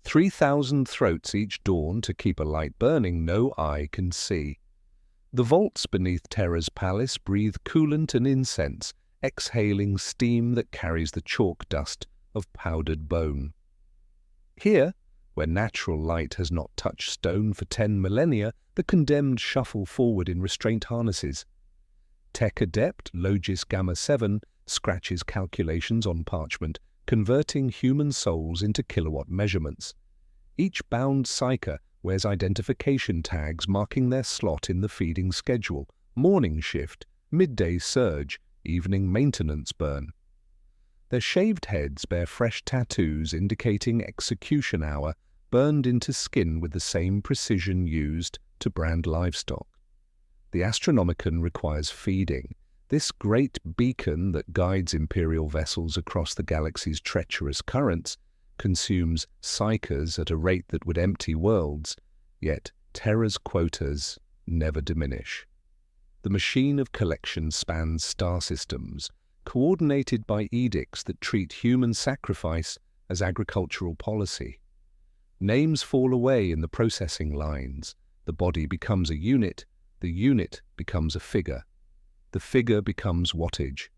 3,000 throats each dawn to keep a light burning no eye can see. The vaults beneath Terra's palace breathe coolant and incense, exhaling steam that carries the chalk dust of powdered bone. Here, where natural light has not touched stone for 10 millennia, the condemned shuffle forward in restraint harnesses. Tech adept Logis Gamma 7 scratches calculations on parchment, converting human souls into kilowatt measurements. Each bound psyker wears identification tags marking their slot in the feeding schedule: morning shift, midday surge, evening maintenance burn. Their shaved heads bear fresh tattoos indicating execution hour, burned into skin with the same precision used to brand livestock. The Astronomican requires feeding. This great beacon that guides Imperial vessels across the galaxy's treacherous currents consumes psykers at a rate that would empty worlds, yet Terra's quotas never diminish. The machine of collection spans star systems, coordinated by edicts that treat human sacrifice as agricultural policy. Names fall away in the processing lines. The body becomes a unit, the unit becomes a figure. The figure becomes wattage.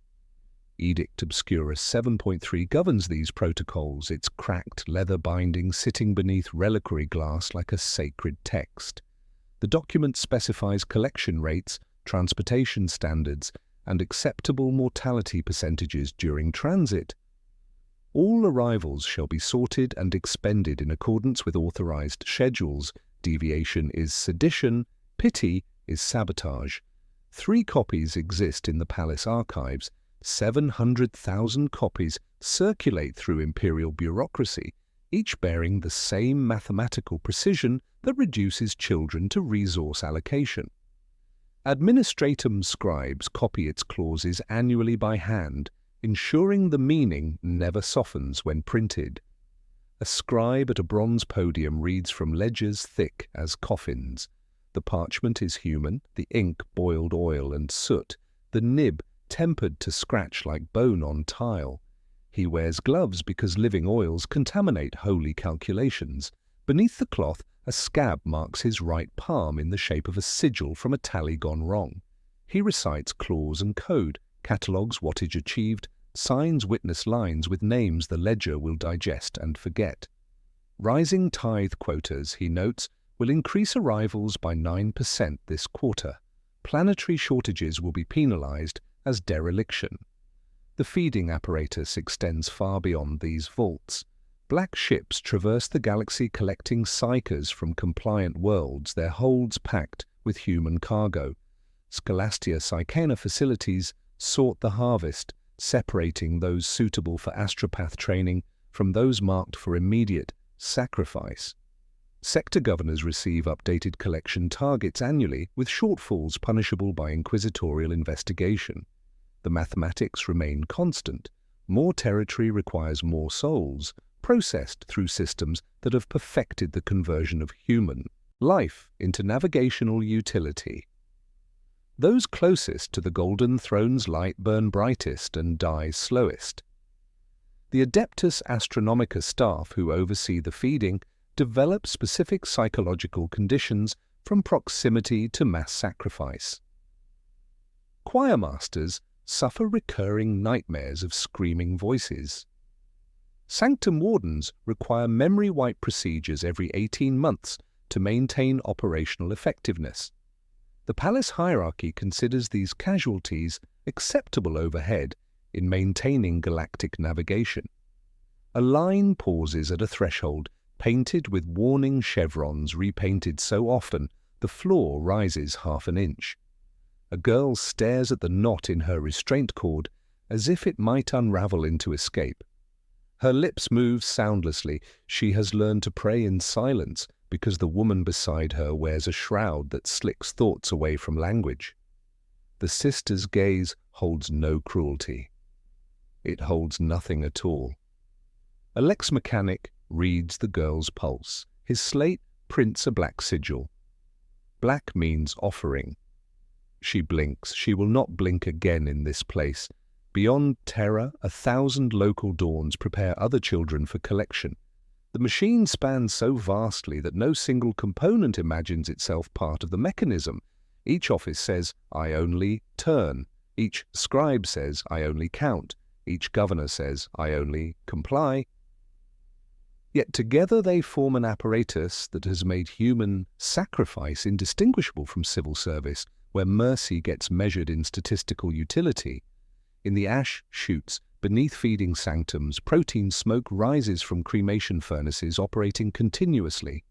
Edict Obscura 7.3 governs these protocols, its cracked leather binding sitting beneath reliquary glass like a sacred text. The document specifies collection rates, transportation standards, and acceptable mortality percentages during transit. All arrivals shall be sorted and expended in accordance with authorized schedules. Deviation is sedition, pity is sabotage. 3 copies exist in the palace archives. 700,000 copies circulate through imperial bureaucracy, each bearing the same mathematical precision that reduces children to resource allocation. Administratum scribes copy its clauses annually by hand, ensuring the meaning never softens when printed. A scribe at a bronze podium reads from ledgers thick as coffins. The parchment is human, the ink boiled oil and soot, the nib tempered to scratch like bone on tile. He wears gloves because living oils contaminate holy calculations. Beneath the cloth, a scab marks his right palm in the shape of a sigil from a tally gone wrong. He recites clause and code, catalogues wattage achieved, signs witness lines with names the ledger will digest and forget. Rising tithe quotas, he notes, will increase arrivals by 9% this quarter. Planetary shortages will be penalized as dereliction. The feeding apparatus extends far beyond these vaults. Black ships traverse the galaxy collecting psykers from compliant worlds, their holds packed with human cargo. Scholastia Psychena facilities sort the harvest, separating those suitable for astropath training from those marked for immediate sacrifice. Sector governors receive updated collection targets annually, with shortfalls punishable by inquisitorial investigation. The mathematics remain constant. More territory requires more souls, processed through systems that have perfected the conversion of human life into navigational utility. Those closest to the Golden Throne's light burn brightest and die slowest. The Adeptus Astronomica staff who oversee the feeding develop specific psychological conditions from proximity to mass sacrifice. Choir masters suffer recurring nightmares of screaming voices. Sanctum wardens require memory wipe procedures every 18 months to maintain operational effectiveness. The palace hierarchy considers these casualties acceptable overhead in maintaining galactic navigation. A line pauses at a threshold, painted with warning chevrons repainted so often the floor rises half an inch. A girl stares at the knot in her restraint cord as if it might unravel into escape. Her lips move soundlessly. She has learned to pray in silence because the woman beside her wears a shroud that slicks thoughts away from language. The sister's gaze holds no cruelty. It holds nothing at all. A Lex mechanic reads the girl's pulse. His slate prints a black sigil. Black means offering. She blinks. She will not blink again in this place. Beyond Terra, 1,000 local dawns prepare other children for collection. The machine spans so vastly that no single component imagines itself part of the mechanism. Each office says, "I only turn." Each scribe says, "I only count." Each governor says, "I only comply." Yet together they form an apparatus that has made human sacrifice indistinguishable from civil service, where mercy gets measured in statistical utility. In the ash chutes, beneath feeding sanctums, protein smoke rises from cremation furnaces operating continuously.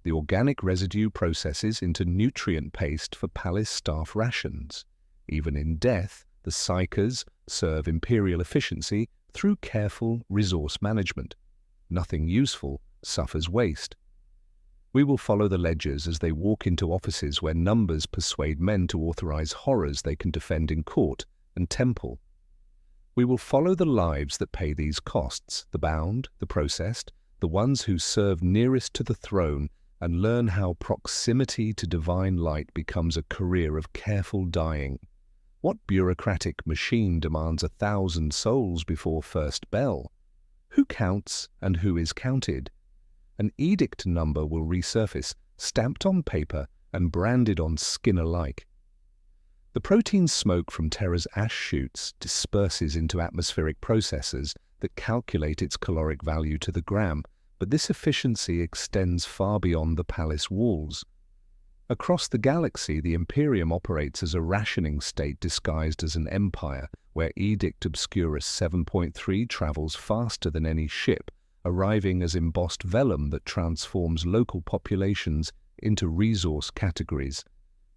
The organic residue processes into nutrient paste for palace staff rations. Even in death, the psychers serve imperial efficiency through careful resource management. Nothing useful suffers waste. We will follow the ledgers as they walk into offices where numbers persuade men to authorize horrors they can defend in court and temple. We will follow the lives that pay these costs, the bound, the processed, the ones who serve nearest to the throne, and learn how proximity to divine light becomes a career of careful dying. What bureaucratic machine demands 1,000 souls before first bell? Who counts and who is counted? An edict number will resurface, stamped on paper and branded on skin alike. The protein smoke from Terra's ash chutes disperses into atmospheric processors that calculate its caloric value to the gram, but this efficiency extends far beyond the palace walls. Across the galaxy, the Imperium operates as a rationing state disguised as an empire, where Edict Obscurus 7.3 travels faster than any ship, arriving as embossed vellum that transforms local populations into resource categories.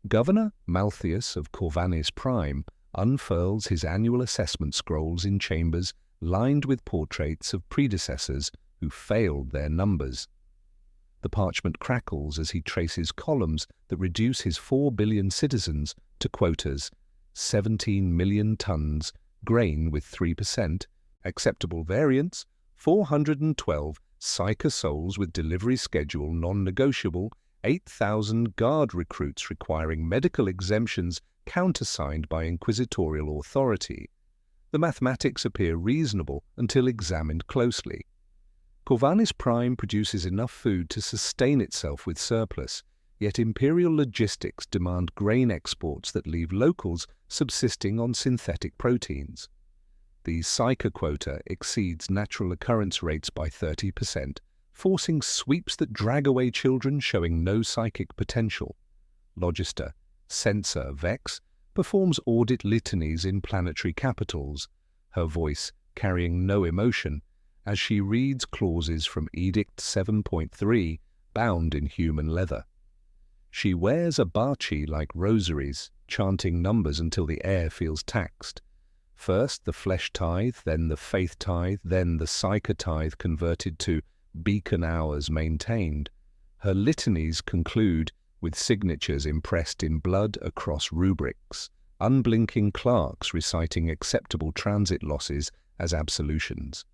Governor Malthius of Corvanis Prime unfurls his annual assessment scrolls in chambers lined with portraits of predecessors who failed their numbers. The parchment crackles as he traces columns that reduce his 4 billion citizens to quotas: 17 million tons, grain with 3%, acceptable variants, 412 psyker souls with delivery schedule non-negotiable, 8,000 guard recruits requiring medical exemptions countersigned by inquisitorial authority. The mathematics appear reasonable until examined closely. Corvanis Prime produces enough food to sustain itself with surplus, yet imperial logistics demand grain exports that leave locals subsisting on synthetic proteins. The psyker quota exceeds natural occurrence rates by 30%, forcing sweeps that drag away children showing no psychic potential. Logister, Censor Vex, performs audit litanies in planetary capitals, her voice carrying no emotion, as she reads clauses from Edict 7.3, bound in human leather. She wears a bachi like rosaries, chanting numbers until the air feels taxed. First the flesh tithe, then the faith tithe, then the psyker tithe converted to beacon hours maintained. Her litanies conclude with signatures impressed in blood across rubrics, unblinking clerks reciting acceptable transit losses as absolutions.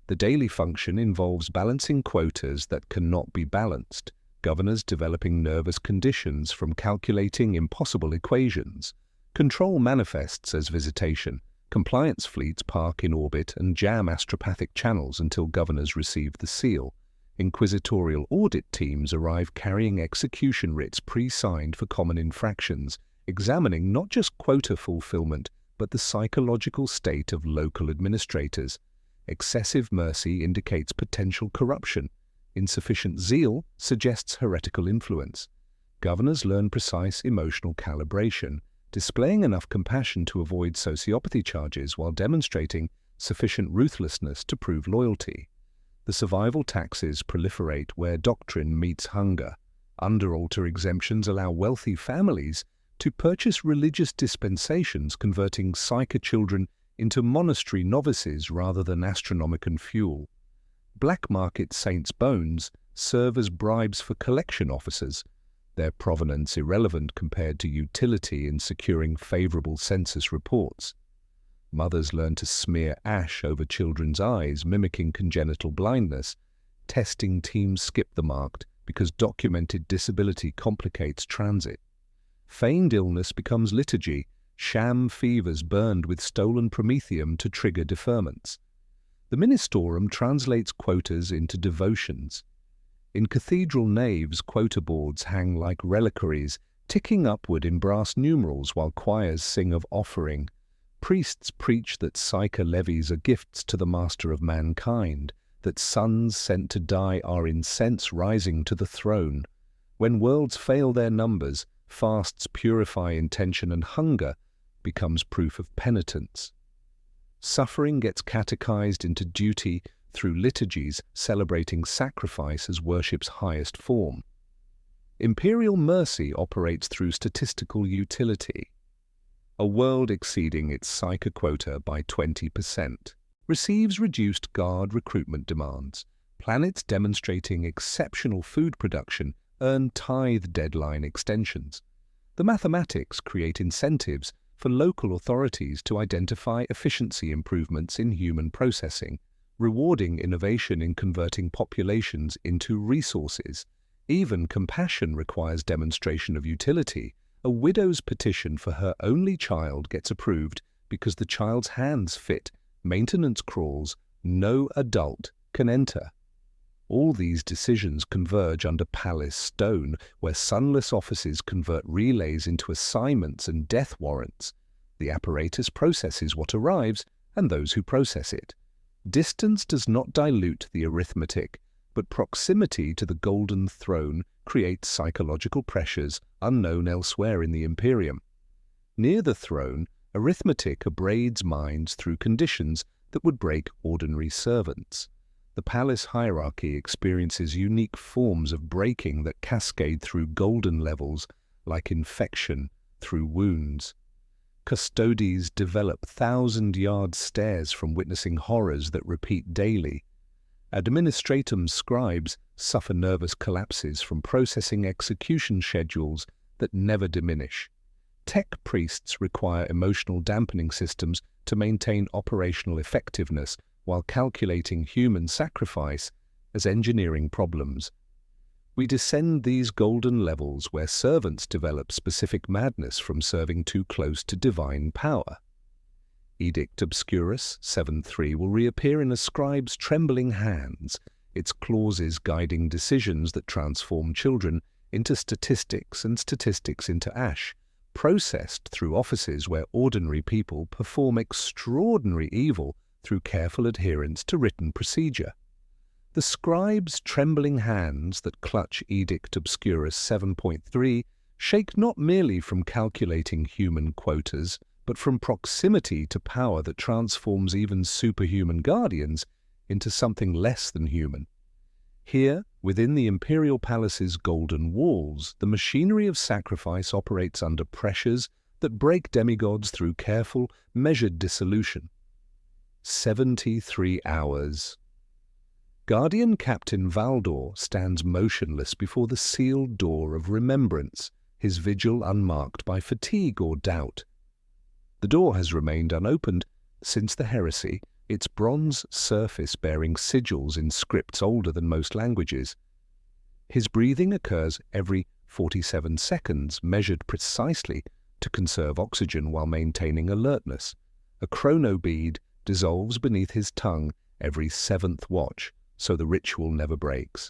The daily function involves balancing quotas that cannot be balanced, governors developing nervous conditions from calculating impossible equations. Control manifests as visitation. Compliance fleets park in orbit and jam astropathic channels until governors receive the seal. Inquisitorial audit teams arrive carrying execution writs pre-signed for common infractions, examining not just quota fulfillment, but the psychological state of local administrators. Excessive mercy indicates potential corruption. Insufficient zeal suggests heretical influence. Governors learn precise emotional calibration, displaying enough compassion to avoid sociopathy charges while demonstrating sufficient ruthlessness to prove loyalty. The survival taxes proliferate where doctrine meets hunger. Under-altar exemptions allow wealthy families to purchase religious dispensations, converting psyker children into monastery novices rather than Astronomican fuel. Black market saints' bones serve as bribes for collection officers, their provenance irrelevant compared to utility in securing favorable census reports. Mothers learn to smear ash over children's eyes, mimicking congenital blindness. Testing teams skip the mark because documented disability complicates transit. Feigned illness becomes liturgy, sham fevers burned with stolen promethium to trigger deferments. The ministorum translates quotas into devotions. In cathedral naves, quota boards hang like reliquaries, ticking upward in brass numerals while choirs sing of offering. Priests preach that Psyche levies are gifts to the master of mankind, that sons sent to die are incense rising to the throne. When worlds fail their numbers, fasts purify intention, and hunger becomes proof of penitence. Suffering gets catechized into duty through liturgies celebrating sacrifice as worship's highest form. Imperial mercy operates through statistical utility. A world exceeding its Psyche quota by 20% receives reduced guard recruitment demands. Planets demonstrating exceptional food production earn tithe deadline extensions. The mathematics create incentives for local authorities to identify efficiency improvements in human processing, rewarding innovation in converting populations into resources. Even compassion requires demonstration of utility. A widow's petition for her only child gets approved because the child's hands fit. Maintenance crawls, no adult can enter. All these decisions converge under Palace Stone, where sunless offices convert relays into assignments and death warrants. The apparatus processes what arrives and those who process it. Distance does not dilute the arithmetic, but proximity to the Golden Throne creates psychological pressures unknown elsewhere in the Imperium. Near the throne, arithmetic abrades minds through conditions that would break ordinary servants. The palace hierarchy experiences unique forms of breaking that cascade through golden levels, like infection through wounds. Custodes develop thousand-yard stares from witnessing horrors that repeat daily. Administratum scribes suffer nervous collapses from processing execution schedules that never diminish. Tech priests require emotional dampening systems to maintain operational effectiveness while calculating human sacrifice as engineering problems. We descend these golden levels where servants develop specific madness from serving too close to divine power. Edict Obscurus 7.3 will reappear in a scribe's trembling hands, its clauses guiding decisions that transform children into statistics and statistics into ash, processed through offices where ordinary people perform extraordinary evil through careful adherence to written procedure. The scribe's trembling hands that clutch Edict Obscurus 7.3 shake not merely from calculating human quotas, but from proximity to power that transforms even superhuman guardians into something less than human. Here, within the Imperial Palace's golden walls, the machinery of sacrifice operates under pressures that break demigods through careful, measured dissolution. 73 hours. Guardian Captain Valdor stands motionless before the sealed door of remembrance, his vigil unmarked by fatigue or doubt. The door has remained unopened since the heresy, its bronze surface bearing sigils in scripts older than most languages. His breathing occurs every 47 seconds, measured precisely to conserve oxygen while maintaining alertness. A chrono bead dissolves beneath his tongue every 7th watch, so the ritual never breaks.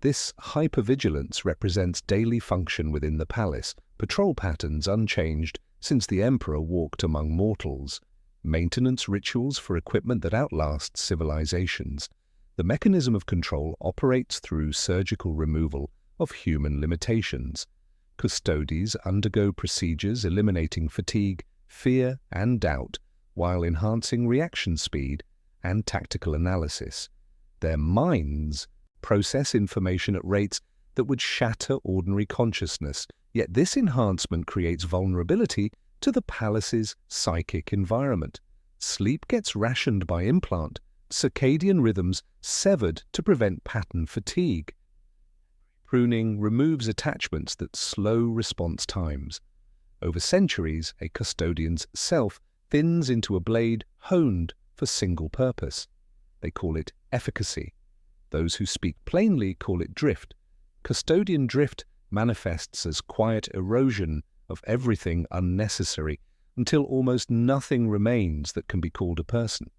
This hypervigilance represents daily function within the palace, patrol patterns unchanged since the Emperor walked among mortals, maintenance rituals for equipment that outlasts civilizations. The mechanism of control operates through surgical removal of human limitations. Custodes undergo procedures eliminating fatigue, fear, and doubt, while enhancing reaction speed and tactical analysis. Their minds process information at rates that would shatter ordinary consciousness, yet this enhancement creates vulnerability to the palace's psychic environment. Sleep gets rationed by implant, circadian rhythms severed to prevent pattern fatigue. Pruning removes attachments that slow response times. Over centuries, a custodian's self thins into a blade honed for single purpose. They call it efficacy. Those who speak plainly call it drift. Custodian drift manifests as quiet erosion of everything unnecessary until almost nothing remains that can be called a person.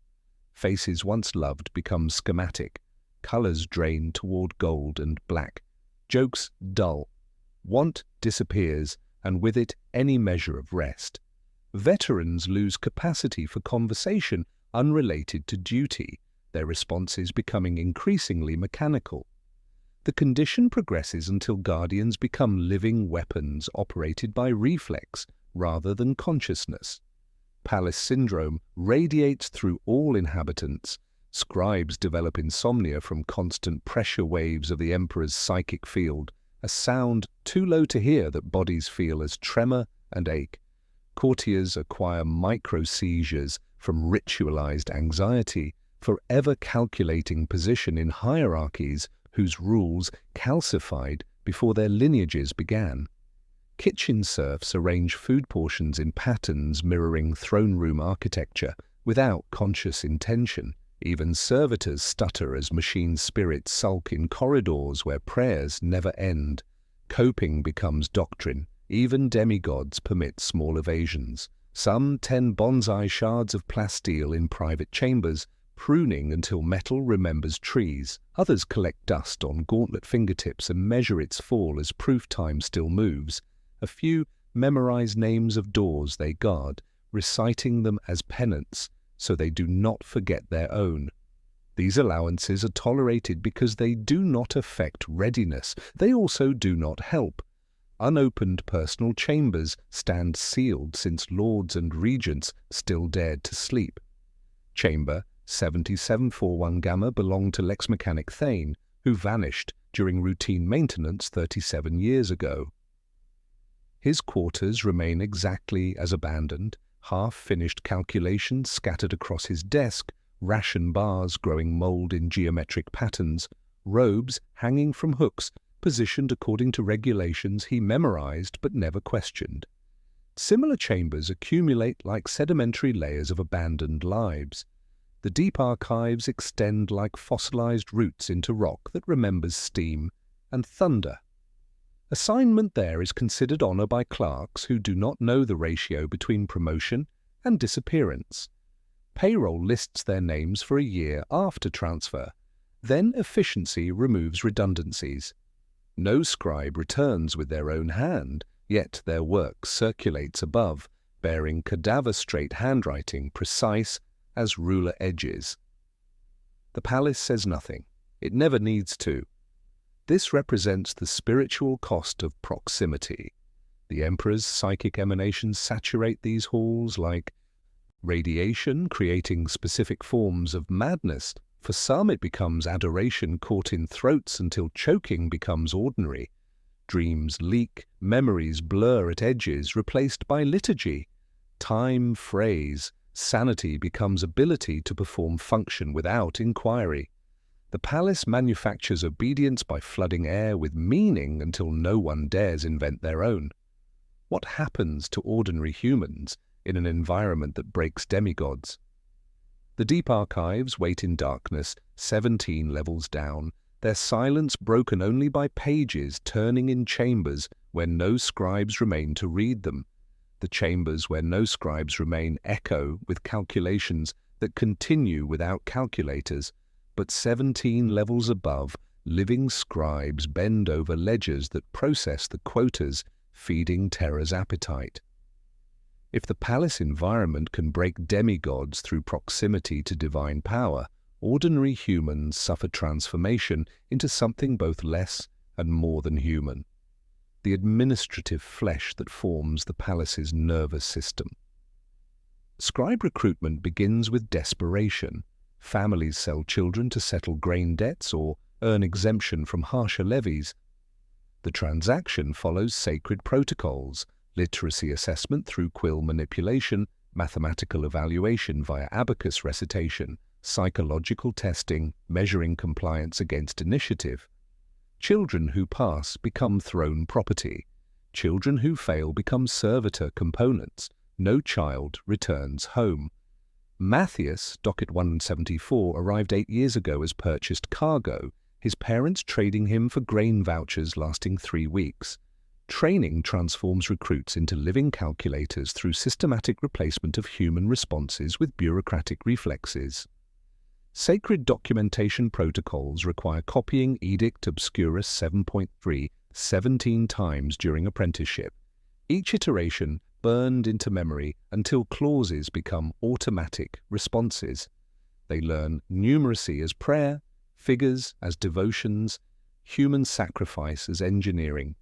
Faces once loved become schematic. Colors drain toward gold and black. Jokes dull. Want disappears, and with it any measure of rest. Veterans lose capacity for conversation unrelated to duty, their responses becoming increasingly mechanical. The condition progresses until guardians become living weapons operated by reflex rather than consciousness. Palace syndrome radiates through all inhabitants. Scribes develop insomnia from constant pressure waves of the Emperor's psychic field, a sound too low to hear that bodies feel as tremor and ache. Courtiers acquire micro-seizures from ritualized anxiety, forever calculating position in hierarchies whose rules calcified before their lineages began. Kitchen serfs arrange food portions in patterns mirroring throne room architecture without conscious intention. Even servitors stutter as machine spirits sulk in corridors where prayers never end. Coping becomes doctrine. Even demigods permit small evasions. Some 10 bonsai shards of plasteel in private chambers, pruning until metal remembers trees. Others collect dust on gauntlet fingertips and measure its fall as proof time still moves. A few memorize names of doors they guard, reciting them as penance, so they do not forget their own. These allowances are tolerated because they do not affect readiness. They also do not help. Unopened personal chambers stand sealed since lords and regents still dared to sleep. Chamber 7741 Gamma belonged to Lex Mechanic Thane, who vanished during routine maintenance 37 years ago. His quarters remain exactly as abandoned, half-finished calculations scattered across his desk, ration bars growing mold in geometric patterns, robes hanging from hooks positioned according to regulations he memorized but never questioned. Similar chambers accumulate like sedimentary layers of abandoned lives. The deep archives extend like fossilized roots into rock that remembers steam and thunder. Assignment there is considered honor by clerks who do not know the ratio between promotion and disappearance. Payroll lists their names for a year after transfer. Then efficiency removes redundancies. No scribe returns with their own hand, yet their work circulates above, bearing cadaver-straight handwriting precise as ruler edges. The palace says nothing. It never needs to. This represents the spiritual cost of proximity. The Emperor's psychic emanations saturate these halls like radiation, creating specific forms of madness. For some it becomes adoration caught in throats until choking becomes ordinary. Dreams leak, memories blur at edges, replaced by liturgy. Time frays, sanity becomes ability to perform function without inquiry. The palace manufactures obedience by flooding air with meaning until no one dares invent their own. What happens to ordinary humans in an environment that breaks demigods? The deep archives wait in darkness, 17 levels down, their silence broken only by pages turning in chambers where no scribes remain to read them. The chambers where no scribes remain echo with calculations that continue without calculators, but 17 levels above, living scribes bend over ledgers that process the quotas, feeding Terra's appetite. If the palace environment can break demigods through proximity to divine power, ordinary humans suffer transformation into something both less and more than human. The administrative flesh that forms the palace's nervous system. Scribe recruitment begins with desperation. Families sell children to settle grain debts or earn exemption from harsher levies. The transaction follows sacred protocols, literacy assessment through quill manipulation, mathematical evaluation via abacus recitation, psychological testing, measuring compliance against initiative. Children who pass become throne property. Children who fail become servitor components. No child returns home. Matthias, docket 174, arrived 8 years ago as purchased cargo, his parents trading him for grain vouchers lasting 3 weeks. Training transforms recruits into living calculators through systematic replacement of human responses with bureaucratic reflexes. Sacred documentation protocols require copying Edict Obscurus 7.3 17 times during apprenticeship, each iteration burned into memory until clauses become automatic responses. They learn numeracy as prayer, figures as devotions, human sacrifice as engineering,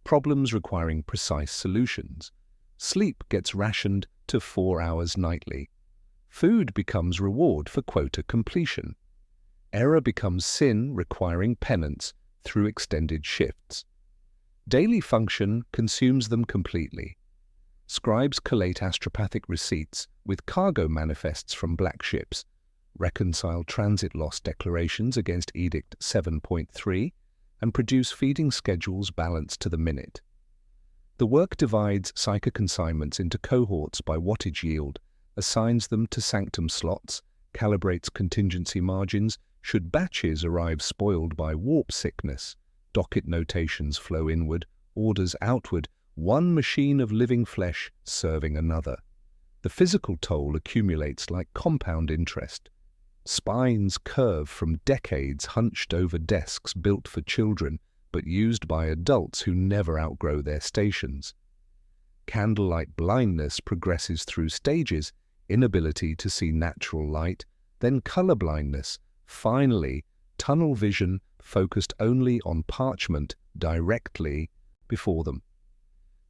problems requiring precise solutions. Sleep gets rationed to 4 hours nightly. Food becomes reward for quota completion. Error becomes sin requiring penance through extended shifts. Daily function consumes them completely. Scribes collate astropathic receipts with cargo manifests from black ships, reconcile transit loss declarations against Edict 7.3, and produce feeding schedules balanced to the minute. The work divides psyker consignments into cohorts by wattage yield, assigns them to sanctum slots, calibrates contingency margins should batches arrive spoiled by warp sickness, docket notations flow inward, orders outward, one machine of living flesh serving another. The physical toll accumulates like compound interest. Spines curve from decades hunched over desks built for children, but used by adults who never outgrow their stations. Candlelight blindness progresses through stages, inability to see natural light, then color blindness, finally, tunnel vision focused only on parchment directly before them.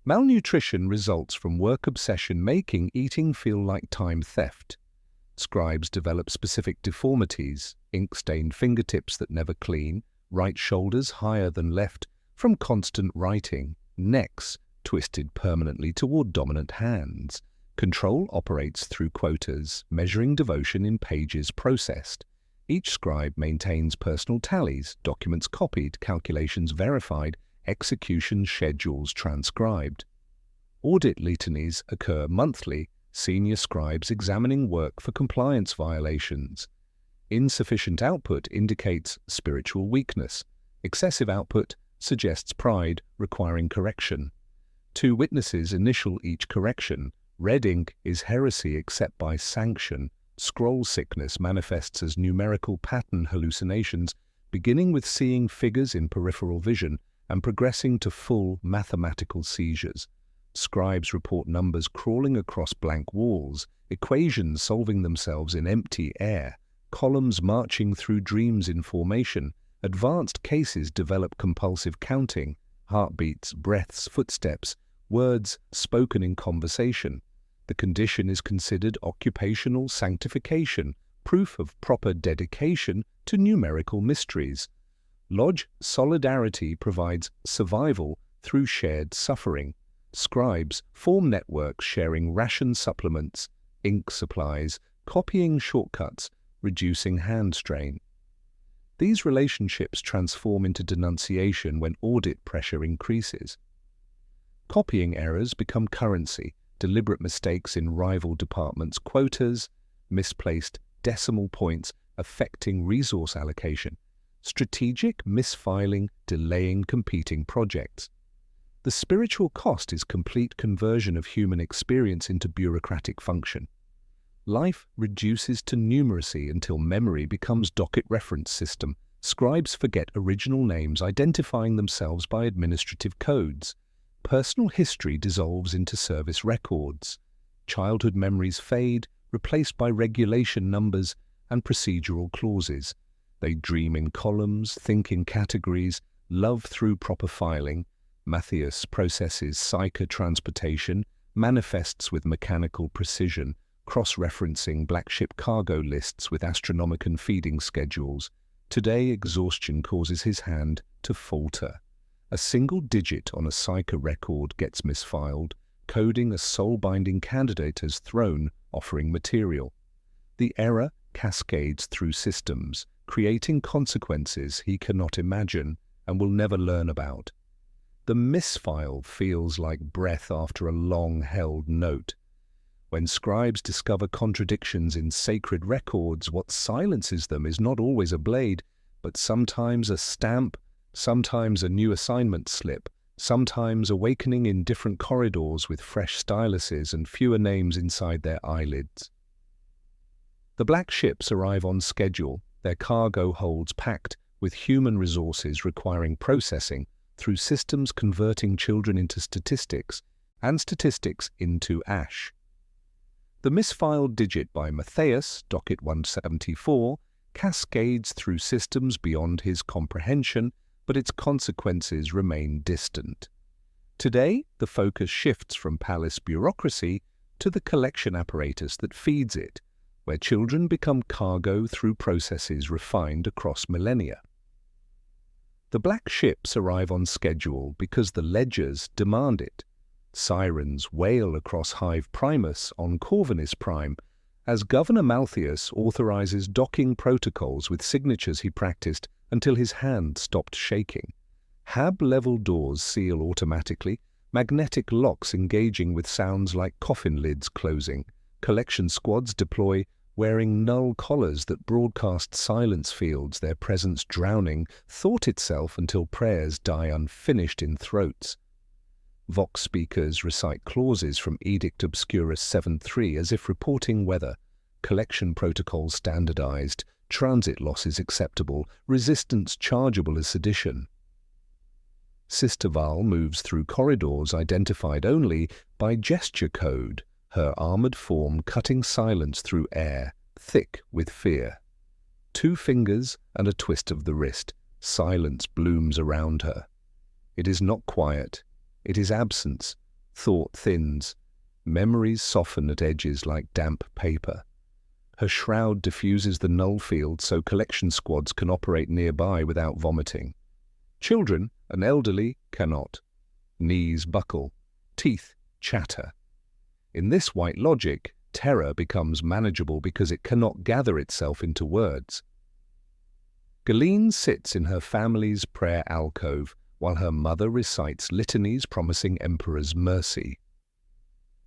Malnutrition results from work obsession making eating feel like time theft. Scribes develop specific deformities, ink-stained fingertips that never clean, right shoulders higher than left from constant writing, necks twisted permanently toward dominant hands. Control operates through quotas, measuring devotion in pages processed. Each scribe maintains personal tallies, documents copied, calculations verified, execution schedules transcribed. Audit litanies occur monthly, senior scribes examining work for compliance violations. Insufficient output indicates spiritual weakness. Excessive output suggests pride requiring correction. 2 witnesses initial each correction. Red ink is heresy except by sanction. Scroll sickness manifests as numerical pattern hallucinations, beginning with seeing figures in peripheral vision and progressing to full mathematical seizures. Scribes report numbers crawling across blank walls, equations solving themselves in empty air, columns marching through dreams in formation. Advanced cases develop compulsive counting, heartbeats, breaths, footsteps, words spoken in conversation. The condition is considered occupational sanctification, proof of proper dedication to numerical mysteries. Lodge solidarity provides survival through shared suffering. Scribes form networks sharing ration supplements, ink supplies, copying shortcuts, reducing hand strain. These relationships transform into denunciation when audit pressure increases. Copying errors become currency, deliberate mistakes in rival departments' quotas, misplaced decimal points affecting resource allocation, strategic misfiling delaying competing projects. The spiritual cost is complete conversion of human experience into bureaucratic function. Life reduces to numeracy until memory becomes docket reference system. Scribes forget original names, identifying themselves by administrative codes. Personal history dissolves into service records. Childhood memories fade, replaced by regulation numbers and procedural clauses. They dream in columns, think in categories, love through proper filing. Matthias processes psyker transportation, manifests with mechanical precision, cross-referencing black ship cargo lists with Astronomican feeding schedules. Today, exhaustion causes his hand to falter. A single digit on a psyker record gets misfiled, coding a soul-binding candidate as thrown, offering material. The error cascades through systems, creating consequences he cannot imagine and will never learn about. The misfile feels like breath after a long-held note. When scribes discover contradictions in sacred records, what silences them is not always a blade, but sometimes a stamp, sometimes a new assignment slip, sometimes awakening in different corridors with fresh styluses and fewer names inside their eyelids. The black ships arrive on schedule, their cargo holds packed with human resources requiring processing through systems converting children into statistics and statistics into ash. The misfiled digit by Matthias, docket 174, cascades through systems beyond his comprehension, but its consequences remain distant. Today, the focus shifts from palace bureaucracy to the collection apparatus that feeds it, where children become cargo through processes refined across millennia. The black ships arrive on schedule because the ledgers demand it. Sirens wail across Hive Primus on Corvinus Prime as Governor Malthius authorizes docking protocols with signatures he practiced until his hand stopped shaking. Hab-level doors seal automatically, magnetic locks engaging with sounds like coffin lids closing. Collection squads deploy wearing null collars that broadcast silence fields, their presence drowning thought itself until prayers die unfinished in throats. Vox speakers recite clauses from Edict Obscurus 7.3 as if reporting weather, collection protocols standardized, transit losses acceptable, resistance chargeable as sedition. Sister Val moves through corridors identified only by gesture code, her armored form cutting silence through air, thick with fear. 2 fingers and a twist of the wrist, silence blooms around her. It is not quiet. It is absence. Thought thins. Memories soften at edges like damp paper. Her shroud diffuses the null field so collection squads can operate nearby without vomiting. Children and elderly cannot. Knees buckle. Teeth chatter. In this white logic, terror becomes manageable because it cannot gather itself into words. Galeen sits in her family's prayer alcove, while her mother recites litanies promising Emperor's mercy.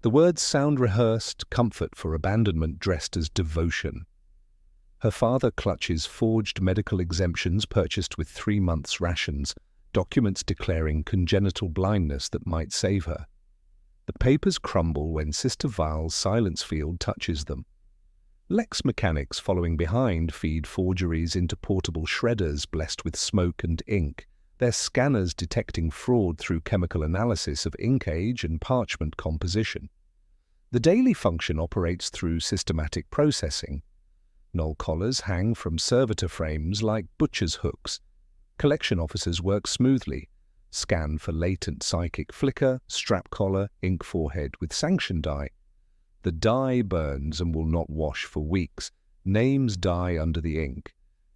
The words sound rehearsed, comfort for abandonment dressed as devotion. Her father clutches forged medical exemptions purchased with 3 months' rations, documents declaring congenital blindness that might save her. The papers crumble when Sister Val's silence field touches them. Lex mechanics following behind feed forgeries into portable shredders blessed with smoke and ink, their scanners detecting fraud through chemical analysis of ink age and parchment composition. The daily function operates through systematic processing. Null collars hang from servitor frames like butcher's hooks. Collection officers work smoothly, scan for latent psychic flicker, strap collar, ink forehead with sanction dye. The dye burns and will not wash for weeks. Names die under the ink.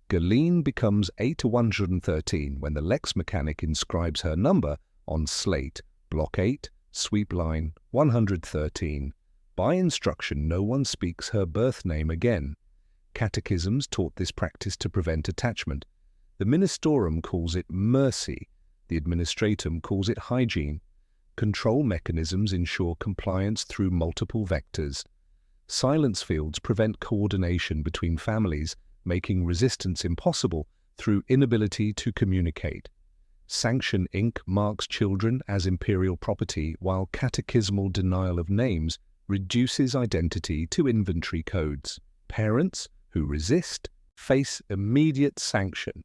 Galeen becomes 8-113 when the Lex mechanic inscribes her number on slate, block 8, sweep line 113. By instruction, no one speaks her birth name again. Catechisms taught this practice to prevent attachment. The Ministorum calls it mercy. The Administratum calls it hygiene. Control mechanisms ensure compliance through multiple vectors. Silence fields prevent coordination between families, making resistance impossible through inability to communicate. Sanction ink marks children as imperial property, while catechismal denial of names reduces identity to inventory codes. Parents who resist face immediate sanction.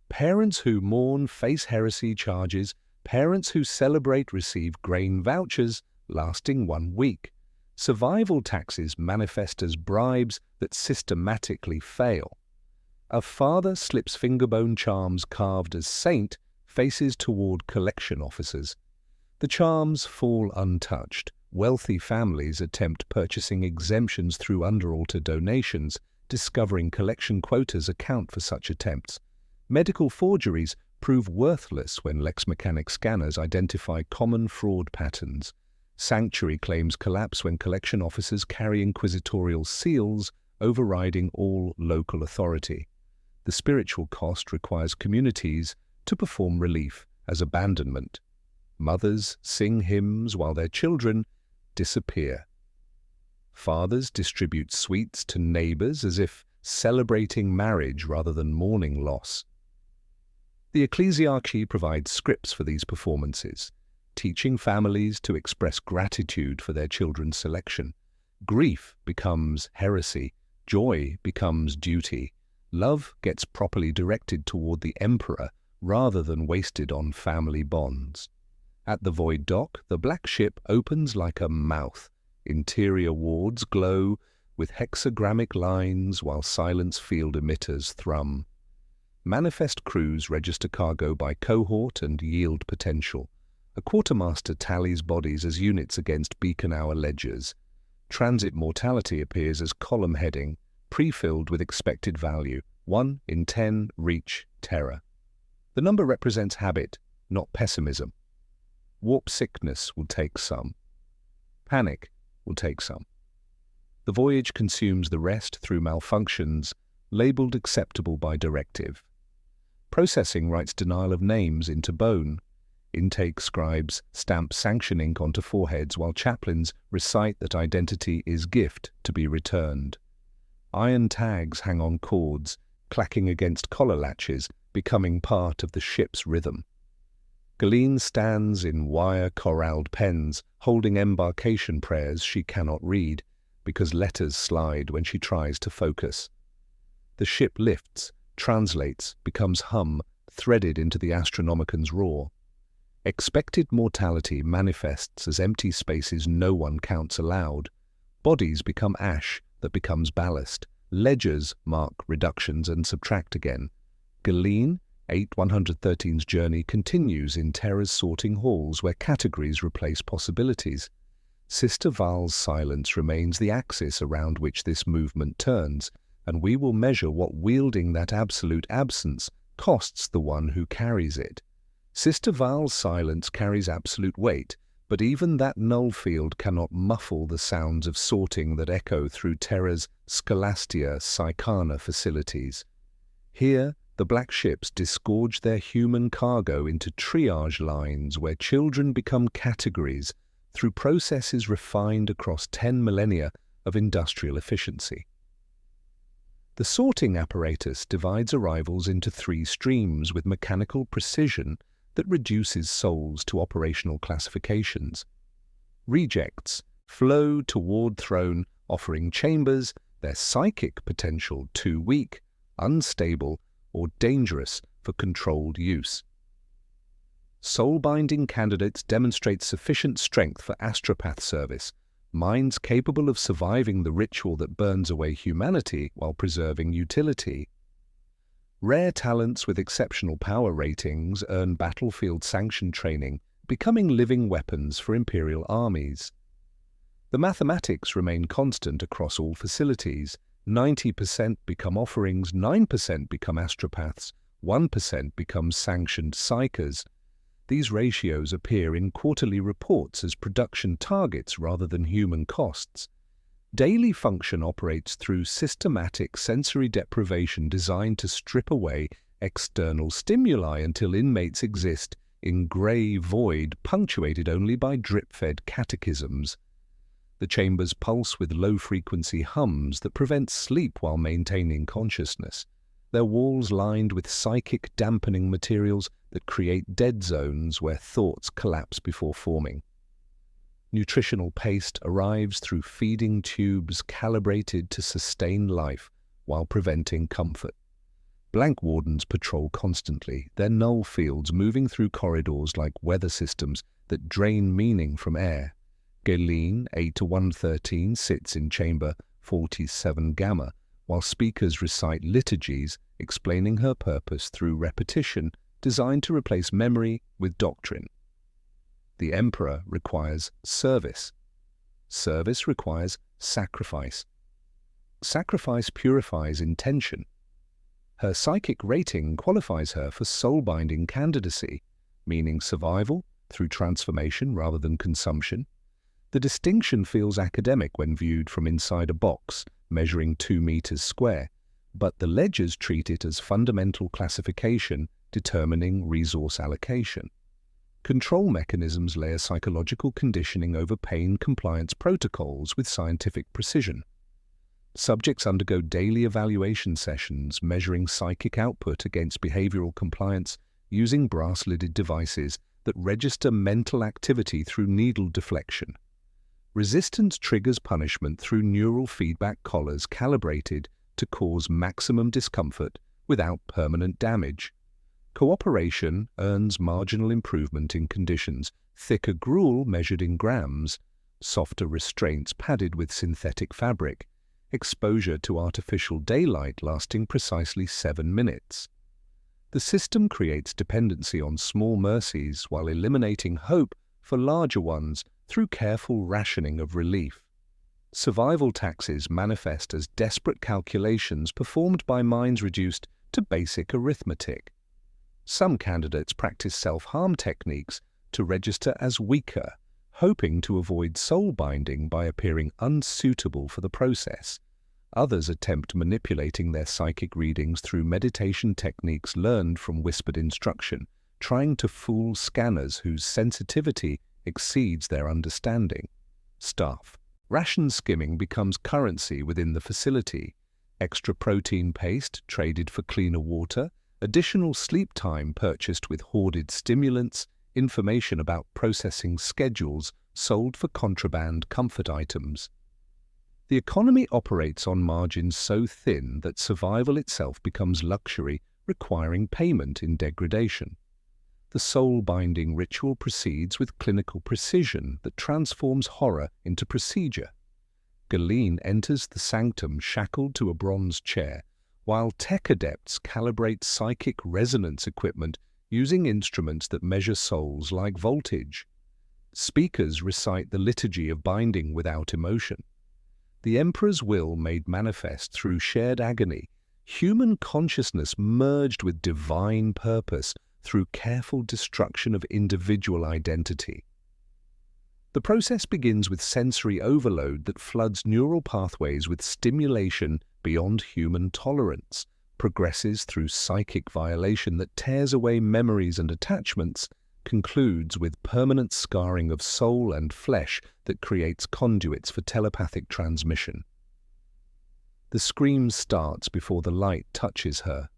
Parents who mourn face heresy charges. Parents who celebrate receive grain vouchers lasting 1 week. Survival taxes manifest as bribes that systematically fail. A father slips fingerbone charms carved as saint faces toward collection officers. The charms fall untouched. Wealthy families attempt purchasing exemptions through underaltar donations. Discovering collection quotas account for such attempts. Medical forgeries prove worthless when Lex Mechanic scanners identify common fraud patterns. Sanctuary claims collapse when collection officers carry inquisitorial seals, overriding all local authority. The spiritual cost requires communities to perform relief as abandonment. Mothers sing hymns while their children disappear. Fathers distribute sweets to neighbors as if celebrating marriage rather than mourning loss. The ecclesiarchy provides scripts for these performances, teaching families to express gratitude for their children's selection. Grief becomes heresy, Joy becomes duty. Love gets properly directed toward the Emperor rather than wasted on family bonds. At the void dock, the black ship opens like a mouth. Interior wards glow with hexagrammic lines while silence field emitters thrum. Manifest crews register cargo by cohort and yield potential. A quartermaster tallies bodies as units against beacon hour ledgers. Transit mortality appears as column heading, pre-filled with expected value, 1 in 10 reach Terra. The number represents habit, not pessimism. Warp sickness will take some. Panic will take some. The voyage consumes the rest through malfunctions, labeled acceptable by directive. Processing writes denial of names into bone. Intake scribes stamp sanction ink onto foreheads while chaplains recite that identity is gift to be returned. Iron tags hang on cords, clacking against collar latches, becoming part of the ship's rhythm. Galeen stands in wire-corralled pens, holding embarkation prayers she cannot read, because letters slide when she tries to focus. The ship lifts, translates, becomes hum, threaded into the Astronomican's roar. Expected mortality manifests as empty spaces no one counts aloud. Bodies become ash that becomes ballast. Ledgers mark reductions and subtract again. Galeen, 8-113's journey continues in Terra's sorting halls where categories replace possibilities. Sister Val's silence remains the axis around which this movement turns, and we will measure what wielding that absolute absence costs the one who carries it. Sister Val's silence carries absolute weight, but even that null field cannot muffle the sounds of sorting that echo through Terra's Scholastia Psychana facilities. Here, the black ships disgorge their human cargo into triage lines where children become categories through processes refined across 10 millennia of industrial efficiency. The sorting apparatus divides arrivals into 3 streams with mechanical precision that reduces souls to operational classifications. Rejects flow toward throne, offering chambers their psychic potential too weak, unstable, or dangerous for controlled use. Soul-binding candidates demonstrate sufficient strength for astropath service, minds capable of surviving the ritual that burns away humanity while preserving utility. Rare talents with exceptional power ratings earn battlefield-sanctioned training, becoming living weapons for Imperial armies. The mathematics remain constant across all facilities. 90% become offerings, 9% become astropaths, 1% becomes sanctioned psychers. These ratios appear in quarterly reports as production targets rather than human costs. Daily function operates through systematic sensory deprivation designed to strip away external stimuli until inmates exist in grey void punctuated only by drip-fed catechisms. The chambers pulse with low-frequency hums that prevent sleep while maintaining consciousness, their walls lined with psychic dampening materials that create dead zones where thoughts collapse before forming. Nutritional paste arrives through feeding tubes calibrated to sustain life while preventing comfort. Blank wardens patrol constantly, their null fields moving through corridors like weather systems that drain meaning from air. Galeen, 8-113, sits in chamber 47 Gamma, while speakers recite liturgies explaining her purpose through repetition designed to replace memory with doctrine. The Emperor requires service. Service requires sacrifice. Sacrifice purifies intention. Her psychic rating qualifies her for soul-binding candidacy, meaning survival through transformation rather than consumption. The distinction feels academic when viewed from inside a box measuring 2 meters square, but the ledgers treat it as fundamental classification determining resource allocation. Control mechanisms layer psychological conditioning over pain compliance protocols with scientific precision. Subjects undergo daily evaluation sessions measuring psychic output against behavioral compliance using brass-lidded devices that register mental activity through needle deflection. Resistance triggers punishment through neural feedback collars calibrated to cause maximum discomfort without permanent damage. Cooperation earns marginal improvement in conditions, thicker gruel measured in grams, softer restraints padded with synthetic fabric, exposure to artificial daylight lasting precisely 7 minutes. The system creates dependency on small mercies while eliminating hope for larger ones through careful rationing of relief. Survival taxes manifest as desperate calculations performed by minds reduced to basic arithmetic. Some candidates practice self-harm techniques to register as weaker, hoping to avoid soul binding by appearing unsuitable for the process. Others attempt manipulating their psychic readings through meditation techniques learned from whispered instruction, trying to fool scanners whose sensitivity exceeds their understanding. Staff. Ration skimming becomes currency within the facility. Extra protein paste traded for cleaner water, additional sleep time purchased with hoarded stimulants, information about processing schedules sold for contraband comfort items. The economy operates on margins so thin that survival itself becomes luxury, requiring payment in degradation. The soul-binding ritual proceeds with clinical precision that transforms horror into procedure. Galeen enters the sanctum shackled to a bronze chair, while tech adepts calibrate psychic resonance equipment using instruments that measure souls like voltage. Speakers recite the liturgy of binding without emotion. The Emperor's will made manifest through shared agony, human consciousness merged with divine purpose through careful destruction of individual identity. The process begins with sensory overload that floods neural pathways with stimulation beyond human tolerance, progresses through psychic violation that tears away memories and attachments, concludes with permanent scarring of soul and flesh that creates conduits for telepathic transmission. The scream starts before the light touches her.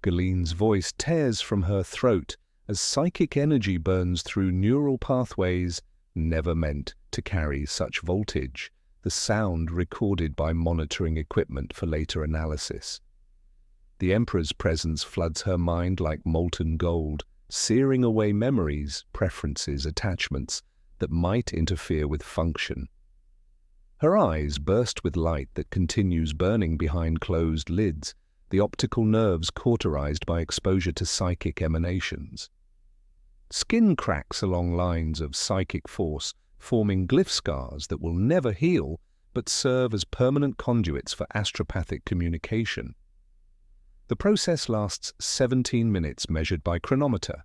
Galeen's voice tears from her throat as psychic energy burns through neural pathways never meant to carry such voltage, the sound recorded by monitoring equipment for later analysis. The Emperor's presence floods her mind like molten gold, searing away memories, preferences, attachments that might interfere with function. Her eyes burst with light that continues burning behind closed lids, the optical nerves cauterized by exposure to psychic emanations. Skin cracks along lines of psychic force, forming glyph scars that will never heal but serve as permanent conduits for astropathic communication. The process lasts 17 minutes measured by chronometer.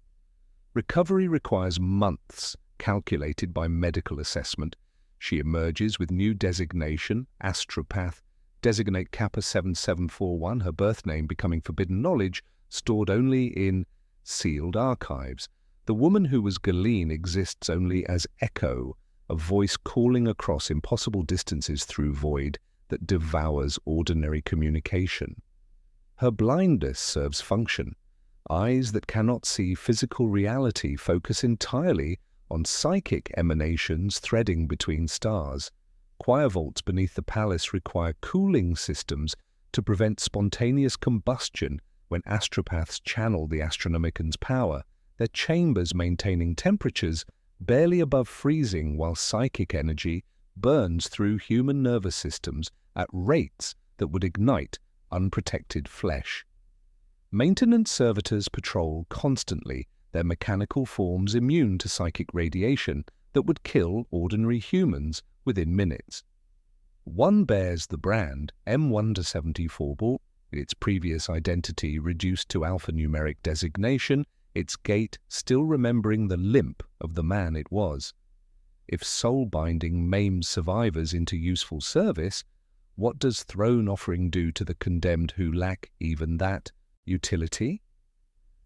Recovery requires months, calculated by medical assessment. She emerges with new designation, astropath, designate Kappa 7741, her birth name becoming forbidden knowledge, stored only in sealed archives. The woman who was Galeen exists only as echo, a voice calling across impossible distances through void that devours ordinary communication. Her blindness serves function. Eyes that cannot see physical reality focus entirely on psychic emanations threading between stars. Choir vaults beneath the palace require cooling systems to prevent spontaneous combustion when astropaths channel the Astronomican's power, their chambers maintaining temperatures barely above freezing while psychic energy burns through human nervous systems at rates that would ignite unprotected flesh. Maintenance servitors patrol constantly, their mechanical forms immune to psychic radiation that would kill ordinary humans within minutes. One bears the brand M1-74 its previous identity reduced to alphanumeric designation, its gait still remembering the limp of the man it was. If soul-binding maims survivors into useful service, what does throne offering do to the condemned who lack even that utility?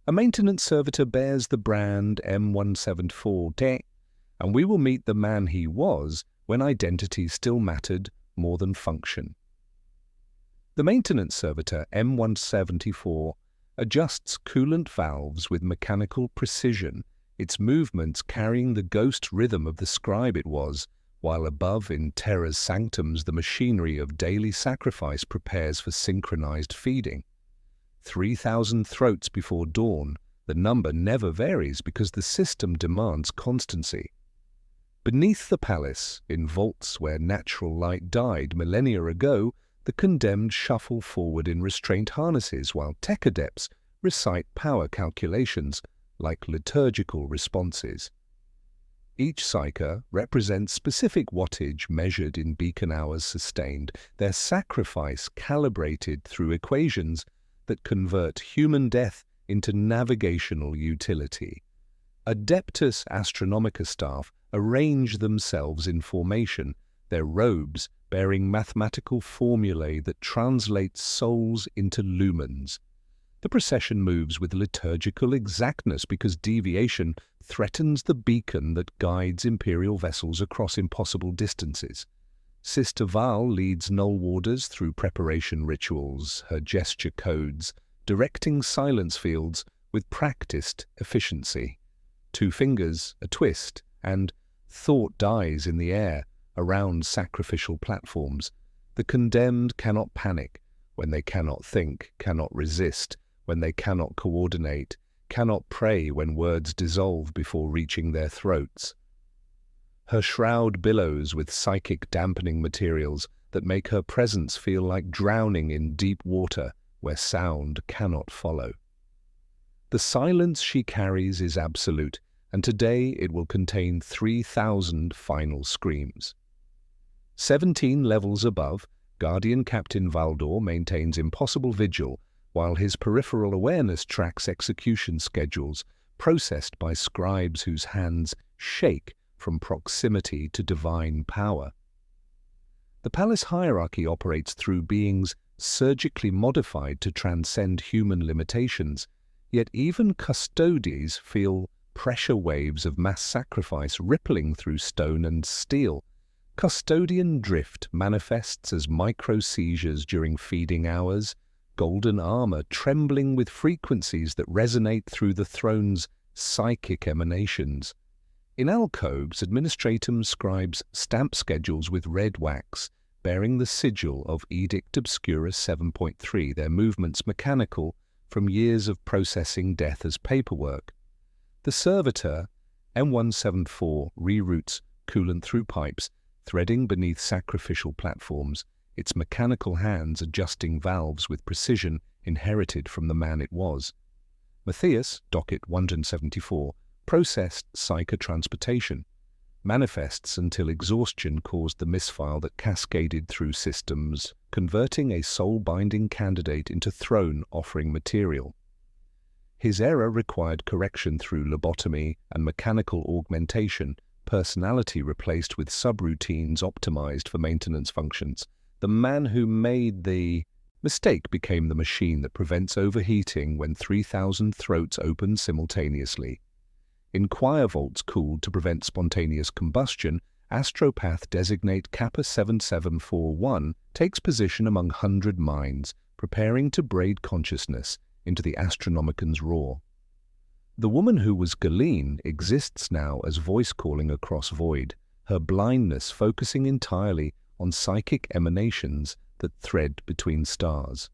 A maintenance servitor bears the brand M174, and we will meet the man he was when identity still mattered more than function. The maintenance servitor M174 adjusts coolant valves with mechanical precision, its movements carrying the ghost rhythm of the scribe it was, while above in Terra's sanctums the machinery of daily sacrifice prepares for synchronized feeding. 3,000 throats before dawn, the number never varies because the system demands constancy. Beneath the palace, in vaults where natural light died millennia ago, the condemned shuffle forward in restraint harnesses while tech adepts recite power calculations like liturgical responses. Each psyker represents specific wattage measured in beacon hours sustained, their sacrifice calibrated through equations that convert human death into navigational utility. Adeptus Astronomica staff arrange themselves in formation, their robes bearing mathematical formulae that translate souls into lumens. The procession moves with liturgical exactness because deviation threatens the beacon that guides Imperial vessels across impossible distances. Sister Val leads Null Warders through preparation rituals, her gesture codes, directing silence fields with practiced efficiency. 2 fingers, a twist, and thought dies in the air around sacrificial platforms. The condemned cannot panic when they cannot think, cannot resist, when they cannot coordinate, cannot pray when words dissolve before reaching their throats. Her shroud billows with psychic dampening materials that make her presence feel like drowning in deep water where sound cannot follow. The silence she carries is absolute, and today it will contain 3,000 final screams. 17 levels above, Guardian Captain Valdor maintains impossible vigil while his peripheral awareness tracks execution schedules processed by scribes whose hands shake from proximity to divine power. The palace hierarchy operates through beings surgically modified to transcend human limitations, yet even custodies feel pressure waves of mass sacrifice rippling through stone and steel. Custodian drift manifests as micro-seizures during feeding hours, golden armor trembling with frequencies that resonate through the throne's psychic emanations. In alcoves, administratum scribes stamp schedules with red wax, bearing the sigil of Edict Obscura 7.3, their movements mechanical from years of processing death as paperwork. The servitor, M174, reroutes coolant through pipes, threading beneath sacrificial platforms, its mechanical hands adjusting valves with precision inherited from the man it was. Matthias, docket 174, processed psychotransportation, manifests until exhaustion caused the misfile that cascaded through systems, converting a soul-binding candidate into throne-offering material. His error required correction through lobotomy and mechanical augmentation, personality replaced with subroutines optimized for maintenance functions. The man who made the mistake became the machine that prevents overheating when 3,000 throats open simultaneously. In choir vaults cooled to prevent spontaneous combustion, Astropath designate Kappa 7741 takes position among 100 minds, preparing to braid consciousness into the Astronomican's roar. The woman who was Galeen exists now as voice calling across void, her blindness focusing entirely on psychic emanations that thread between stars.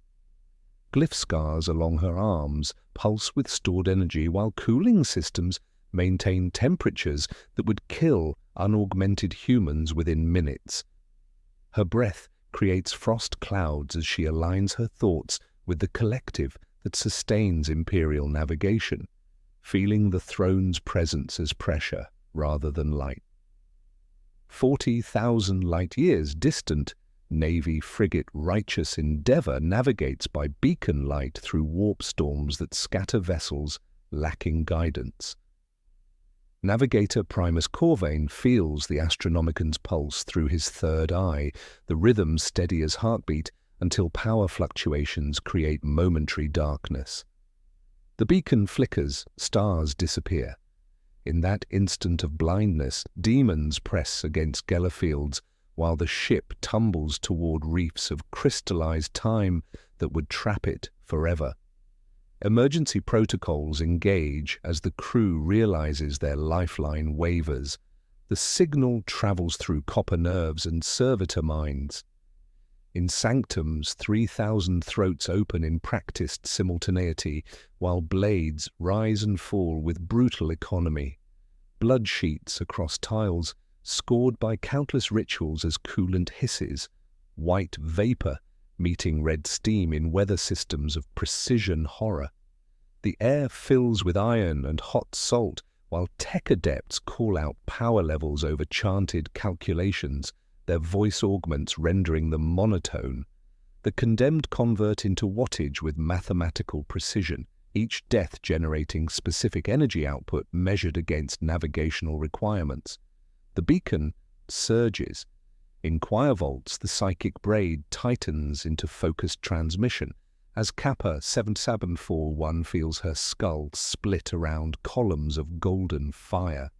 Glyph scars along her arms pulse with stored energy, while cooling systems maintain temperatures that would kill unaugmented humans within minutes. Her breath creates frost clouds as she aligns her thoughts with the collective that sustains Imperial navigation, feeling the throne's presence as pressure rather than light. 40,000 light-years distant, Navy frigate Righteous Endeavour navigates by beacon light through warp storms that scatter vessels lacking guidance. Navigator Primus Corvain feels the Astronomican's pulse through his third eye, the rhythm steady as heartbeat until power fluctuations create momentary darkness. The beacon flickers, stars disappear. In that instant of blindness, demons press against Gellerfields, while the ship tumbles toward reefs of crystallized time that would trap it forever. Emergency protocols engage as the crew realizes their lifeline wavers. The signal travels through copper nerves and servitor minds. In sanctums, 3,000 throats open in practiced simultaneity, while blades rise and fall with brutal economy. Blood sheets across tiles, scored by countless rituals as coolant hisses, white vapor meeting red steam in weather systems of precision horror. The air fills with iron and hot salt, while tech adepts call out power levels over chanted calculations, their voice augments rendering them monotone. The condemned convert into wattage with mathematical precision, each death generating specific energy output measured against navigational requirements. The beacon surges. In choir vaults, the psychic braid tightens into focused transmission, as Kappa 7741 feels her skull split around columns of golden fire.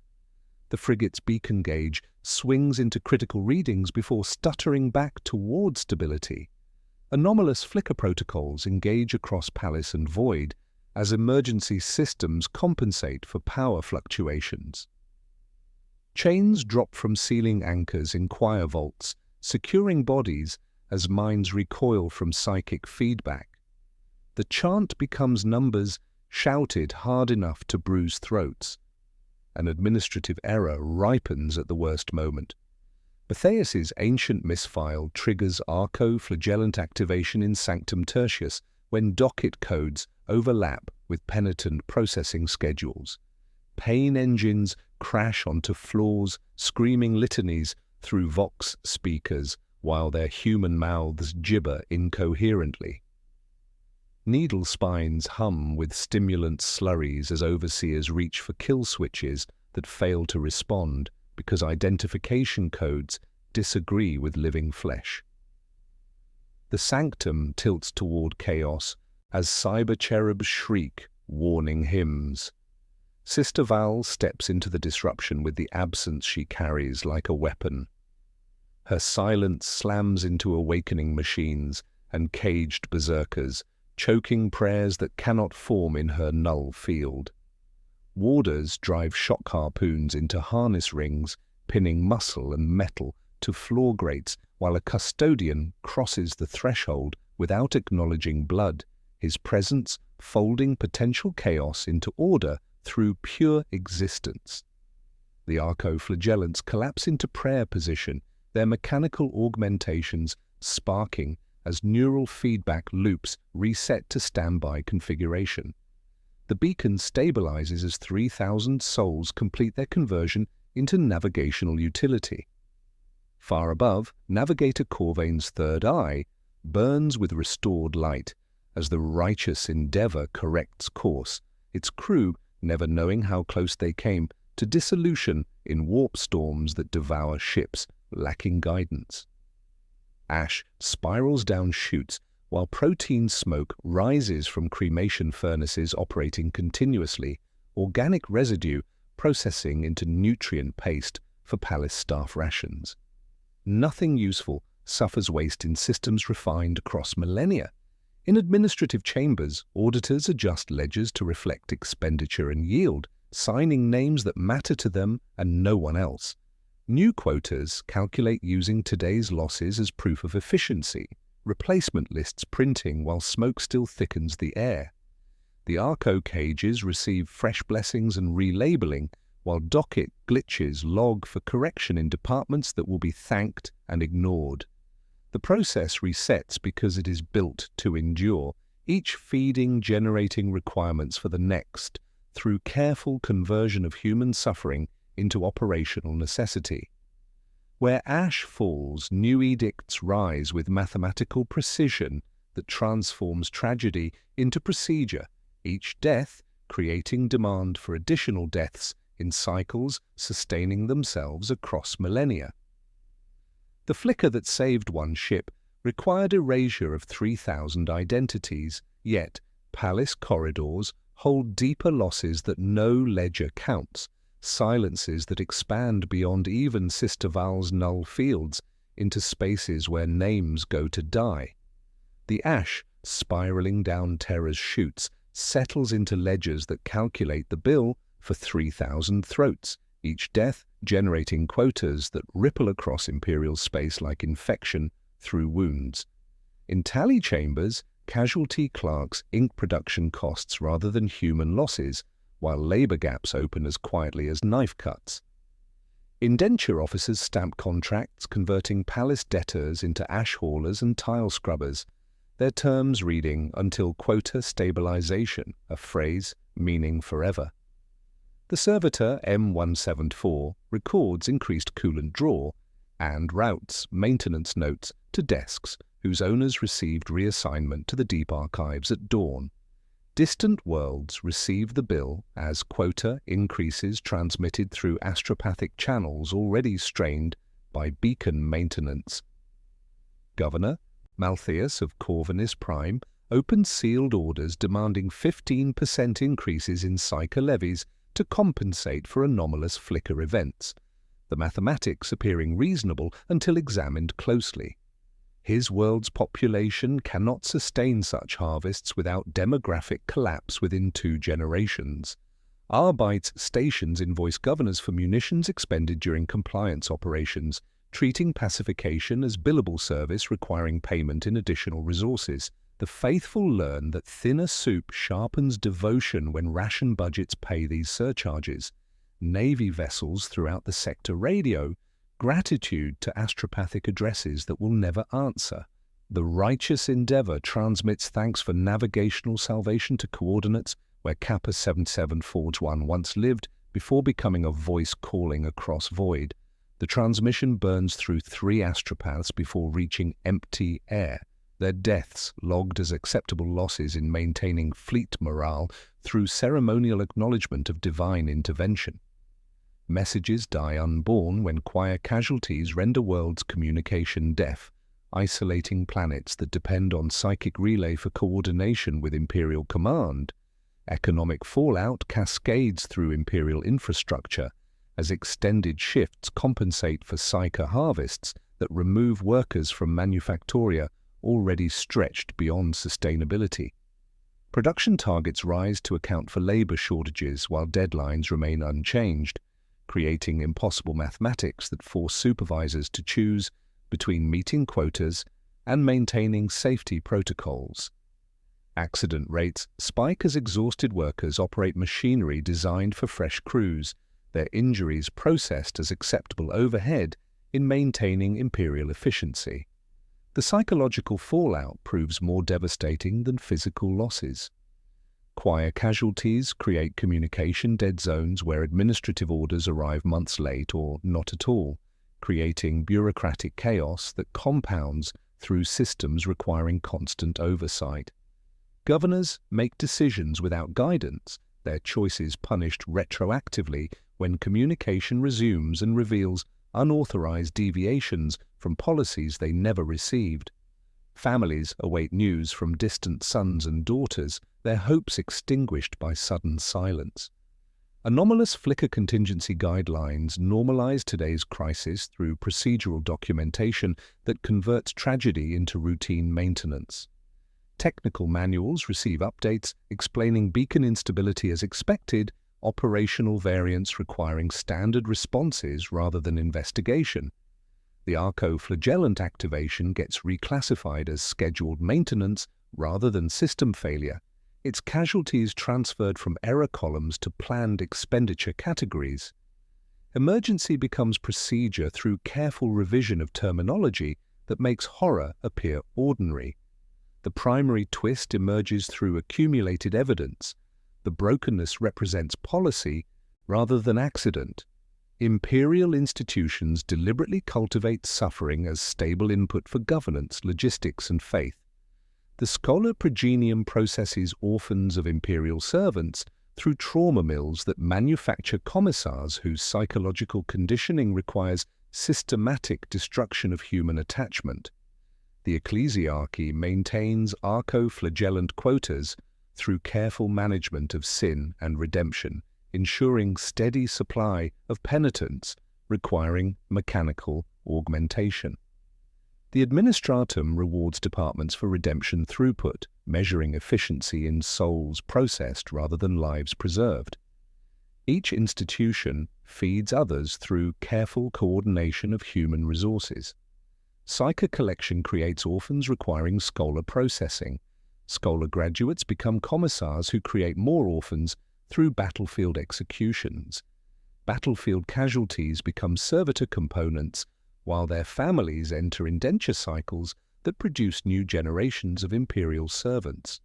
The frigate's beacon gauge swings into critical readings before stuttering back toward stability. Anomalous flicker protocols engage across Palace and Void as emergency systems compensate for power fluctuations. Chains drop from ceiling anchors in choir vaults, securing bodies as minds recoil from psychic feedback. The chant becomes numbers shouted hard enough to bruise throats. An administrative error ripens at the worst moment. Matthias's ancient misfile triggers arco-flagellant activation in Sanctum Tertius when docket codes overlap with penitent processing schedules. Pain engines crash onto floors, screaming litanies through Vox speakers while their human mouths gibber incoherently. Needle spines hum with stimulant slurries as overseers reach for kill switches that fail to respond because identification codes disagree with living flesh. The sanctum tilts toward chaos as cyber cherubs shriek warning hymns. Sister Val steps into the disruption with the absence she carries like a weapon. Her silence slams into awakening machines and caged berserkers, choking prayers that cannot form in her null field. Warders drive shock harpoons into harness rings, pinning muscle and metal to floor grates, while a custodian crosses the threshold without acknowledging blood, his presence folding potential chaos into order through pure existence. The arco-flagellants collapse into prayer position, their mechanical augmentations sparking as neural feedback loops reset to standby configuration. The beacon stabilizes as 3,000 souls complete their conversion into navigational utility. Far above, Navigator Corvain's third eye burns with restored light as the righteous Endeavour corrects course, its crew never knowing how close they came to dissolution in warp storms that devour ships lacking guidance. Ash spirals down chutes while protein smoke rises from cremation furnaces operating continuously, organic residue processing into nutrient paste for Palace staff rations. Nothing useful suffers waste in systems refined across millennia. In administrative chambers, auditors adjust ledgers to reflect expenditure and yield, signing names that matter to them and no one else. New quotas calculate using today's losses as proof of efficiency, replacement lists printing while smoke still thickens the air. The Arco cages receive fresh blessings and relabeling, while docket glitches log for correction in departments that will be thanked and ignored. The process resets because it is built to endure, each feeding generating requirements for the next through careful conversion of human suffering into operational necessity. Where ash falls, new edicts rise with mathematical precision that transforms tragedy into procedure, each death creating demand for additional deaths in cycles sustaining themselves across millennia. The flicker that saved one ship required erasure of 3,000 identities, yet Palace corridors hold deeper losses that no ledger counts, silences that expand beyond even Sister Val's null fields into spaces where names go to die. The ash, spiraling down Terra's chutes, settles into ledgers that calculate the bill for 3,000 throats, each death generating quotas that ripple across Imperial space like infection through wounds. In tally chambers, casualty clerks ink production costs rather than human losses, while labor gaps open as quietly as knife cuts. Indenture officers stamp contracts converting palace debtors into ash haulers and tile scrubbers, their terms reading "until quota stabilization," a phrase meaning forever. The servitor M174 records increased coolant draw and routes maintenance notes to desks whose owners received reassignment to the deep archives at dawn. Distant worlds receive the bill as quota increases transmitted through astropathic channels already strained by beacon maintenance. Governor Maltheus of Corvinus Prime opened sealed orders demanding 15% increases in psyker levies to compensate for anomalous flicker events, the mathematics appearing reasonable until examined closely. His world's population cannot sustain such harvests without demographic collapse within 2 generations. Arbite's stations invoice governors for munitions expended during compliance operations, treating pacification as billable service requiring payment in additional resources. The faithful learn that thinner soup sharpens devotion when ration budgets pay these surcharges. Navy vessels throughout the sector radio gratitude to astropathic addresses that will never answer. The righteous endeavor transmits thanks for navigational salvation to coordinates where Kappa 77 Forge 1 once lived before becoming a voice calling across void. The transmission burns through 3 astropaths before reaching empty air, their deaths logged as acceptable losses in maintaining fleet morale through ceremonial acknowledgement of divine intervention. Messages die unborn when choir casualties render worlds communication deaf, isolating planets that depend on psychic relay for coordination with Imperial command. Economic fallout cascades through Imperial infrastructure as extended shifts compensate for psyker harvests that remove workers from manufactoria already stretched beyond sustainability. Production targets rise to account for labor shortages while deadlines remain unchanged, creating impossible mathematics that force supervisors to choose between meeting quotas and maintaining safety protocols. Accident rates spike as exhausted workers operate machinery designed for fresh crews, their injuries processed as acceptable overhead in maintaining Imperial efficiency. The psychological fallout proves more devastating than physical losses. Choir casualties create communication dead zones where administrative orders arrive months late or not at all, creating bureaucratic chaos that compounds through systems requiring constant oversight. Governors make decisions without guidance, their choices punished retroactively when communication resumes and reveals unauthorized deviations from policies they never received. Families await news from distant sons and daughters, their hopes extinguished by sudden silence. Anomalous flicker contingency guidelines normalize today's crisis through procedural documentation that converts tragedy into routine maintenance. Technical manuals receive updates explaining beacon instability as expected, operational variants requiring standard responses rather than investigation. The arco-flagellant activation gets reclassified as scheduled maintenance rather than system failure, its casualties transferred from error columns to planned expenditure categories. Emergency becomes procedure through careful revision of terminology that makes horror appear ordinary. The primary twist emerges through accumulated evidence. The brokenness represents policy rather than accident. Imperial institutions deliberately cultivate suffering as stable input for governance, logistics, and faith. The Schola Progenium processes orphans of imperial servants through trauma mills that manufacture commissars whose psychological conditioning requires systematic destruction of human attachment. The ecclesiarchy maintains arco-flagellant quotas through careful management of sin and redemption, ensuring steady supply of penitents requiring mechanical augmentation. The administratum rewards departments for redemption throughput, measuring efficiency in souls processed rather than lives preserved. Each institution feeds others through careful coordination of human resources. Psyker collection creates orphans requiring scholar processing. Scholar graduates become commissars who create more orphans through battlefield executions. Battlefield casualties become servitor components, while their families enter indenture cycles that produce new generations of imperial servants.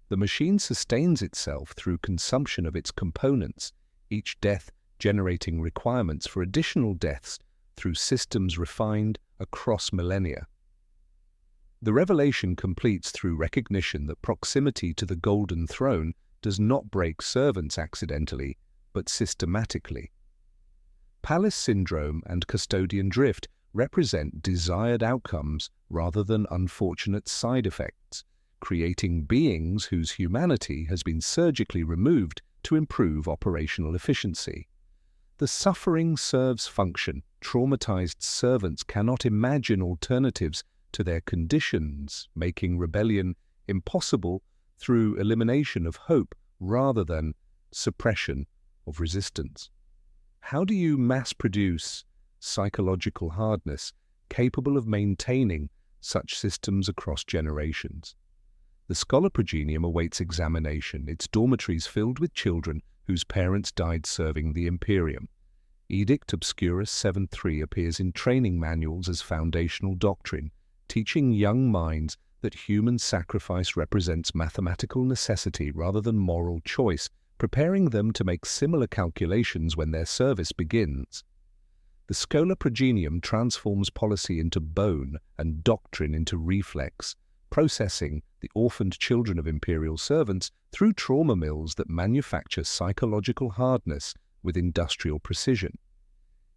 The machine sustains itself through consumption of its components, each death generating requirements for additional deaths through systems refined across millennia. The revelation completes through recognition that proximity to the Golden Throne does not break servants accidentally, but systematically. Palace syndrome and custodian drift represent desired outcomes rather than unfortunate side effects, creating beings whose humanity has been surgically removed to improve operational efficiency. The suffering serves function. Traumatized servants cannot imagine alternatives to their conditions, making rebellion impossible through elimination of hope rather than suppression of resistance. How do you mass-produce psychological hardness capable of maintaining such systems across generations? The Scholar Progenium awaits examination, its dormitories filled with children whose parents died serving the Imperium. Edict Obscurus 7.3 appears in training manuals as foundational doctrine, teaching young minds that human sacrifice represents mathematical necessity rather than moral choice, preparing them to make similar calculations when their service begins. The Scholar Progenium transforms policy into bone and doctrine into reflex, processing the orphaned children of imperial servants through trauma mills that manufacture psychological hardness with industrial precision.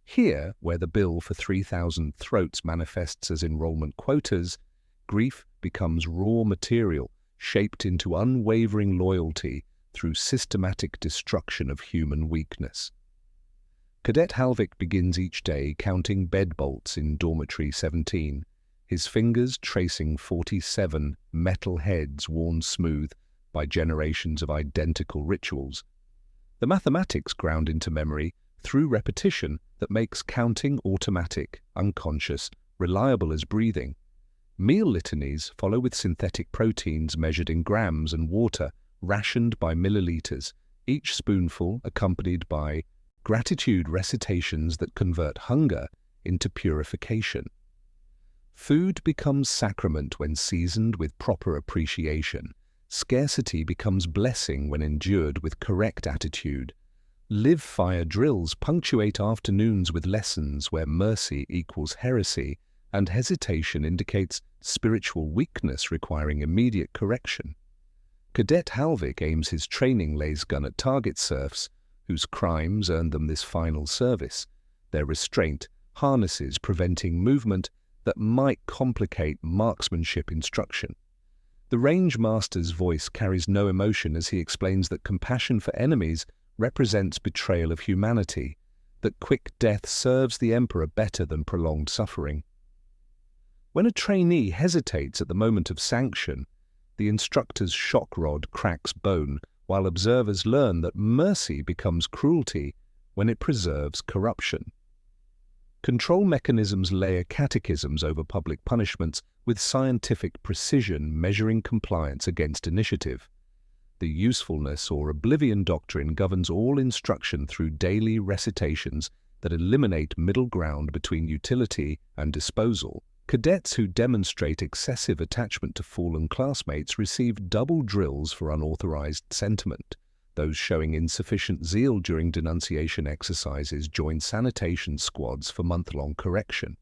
Here, where the bill for 3,000 throats manifests as enrollment quotas, grief becomes raw material shaped into unwavering loyalty through systematic destruction of human weakness. Cadet Halvik begins each day counting bed bolts in Dormitory 17, his fingers tracing 47 metal heads worn smooth by generations of identical rituals. The mathematics ground into memory through repetition that makes counting automatic, unconscious, reliable as breathing. Meal litanies follow with synthetic proteins measured in grams and water rationed by milliliters, each spoonful accompanied by gratitude recitations that convert hunger into purification. Food becomes sacrament when seasoned with proper appreciation. Scarcity becomes blessing when endured with correct attitude. Live fire drills punctuate afternoons with lessons where mercy equals heresy and hesitation indicates spiritual weakness requiring immediate correction. Cadet Halvik aims his training laser gun at target serfs whose crimes earned them this final service. Their restraint harnesses preventing movement that might complicate marksmanship instruction. The Range Master's voice carries no emotion as he explains that compassion for enemies represents betrayal of humanity, that quick death serves the Emperor better than prolonged suffering. When a trainee hesitates at the moment of sanction, the instructor's shock rod cracks bone, while observers learn that mercy becomes cruelty when it preserves corruption. Control mechanisms layer catechisms over public punishments with scientific precision measuring compliance against initiative. The usefulness or oblivion doctrine governs all instruction through daily recitations that eliminate middle ground between utility and disposal. Cadets who demonstrate excessive attachment to fallen classmates receive double drills for unauthorized sentiment. Those showing insufficient zeal during denunciation exercises join sanitation squads for month-long correction.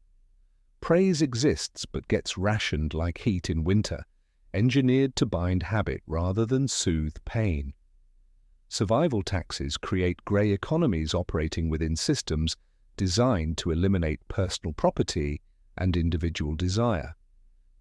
Praise exists but gets rationed like heat in winter, engineered to bind habit rather than soothe pain. Survival taxes create grey economies operating within systems designed to eliminate personal property and individual desire.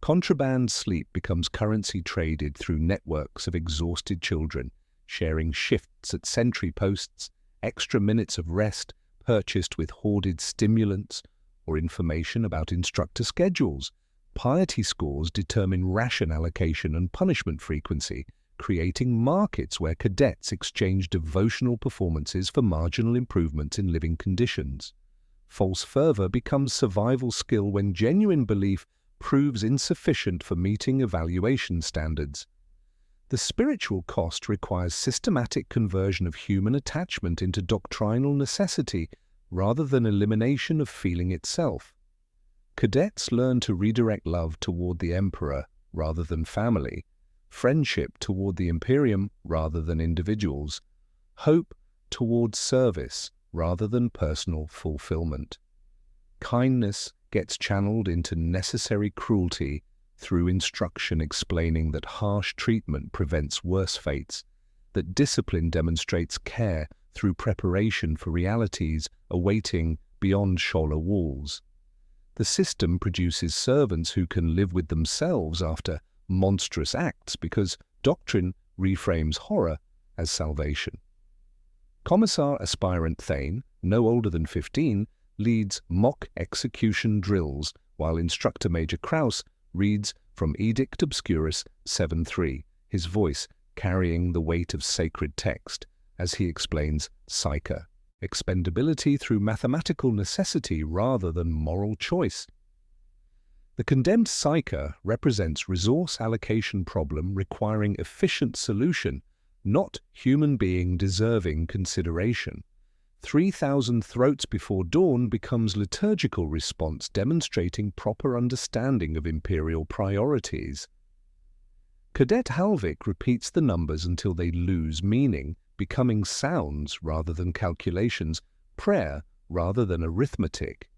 Contraband sleep becomes currency traded through networks of exhausted children, sharing shifts at sentry posts, extra minutes of rest purchased with hoarded stimulants, or information about instructor schedules. Piety scores determine ration allocation and punishment frequency, creating markets where cadets exchange devotional performances for marginal improvements in living conditions. False fervor becomes survival skill when genuine belief proves insufficient for meeting evaluation standards. The spiritual cost requires systematic conversion of human attachment into doctrinal necessity rather than elimination of feeling itself. Cadets learn to redirect love toward the Emperor rather than family, friendship toward the Imperium rather than individuals, hope towards service rather than personal fulfillment. Kindness gets channeled into necessary cruelty through instruction explaining that harsh treatment prevents worse fates, that discipline demonstrates care through preparation for realities awaiting beyond Shola walls. The system produces servants who can live with themselves after monstrous acts because doctrine reframes horror as salvation. Commissar Aspirant Thane, no older than 15, leads mock execution drills while Instructor Major Kraus reads from Edict Obscurus 7.3, his voice carrying the weight of sacred text as he explains Psyche, expendability through mathematical necessity rather than moral choice. The condemned Psyche represents resource allocation problem requiring efficient solution, not human being deserving consideration. 3,000 throats before dawn becomes liturgical response demonstrating proper understanding of imperial priorities. Cadet Halvik repeats the numbers until they lose meaning, becoming sounds rather than calculations, prayer rather than arithmetic.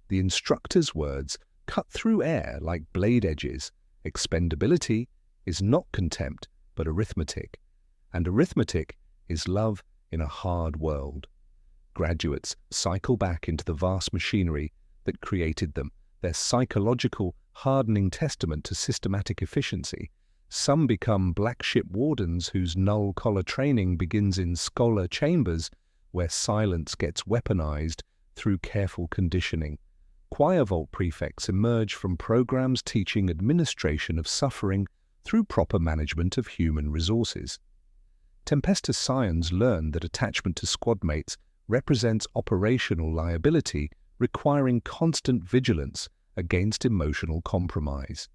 The instructor's words cut through air like blade edges. Expendability is not contempt, but arithmetic, and arithmetic is love in a hard world. Graduates cycle back into the vast machinery that created them, their psychological, hardening testament to systematic efficiency. Some become black ship wardens whose null-collar training begins in scholar chambers, where silence gets weaponized through careful conditioning. Choir vault prefects emerge from programs teaching administration of suffering through proper management of human resources. Tempestus Scions learn that attachment to squadmates represents operational liability, requiring constant vigilance against emotional compromise.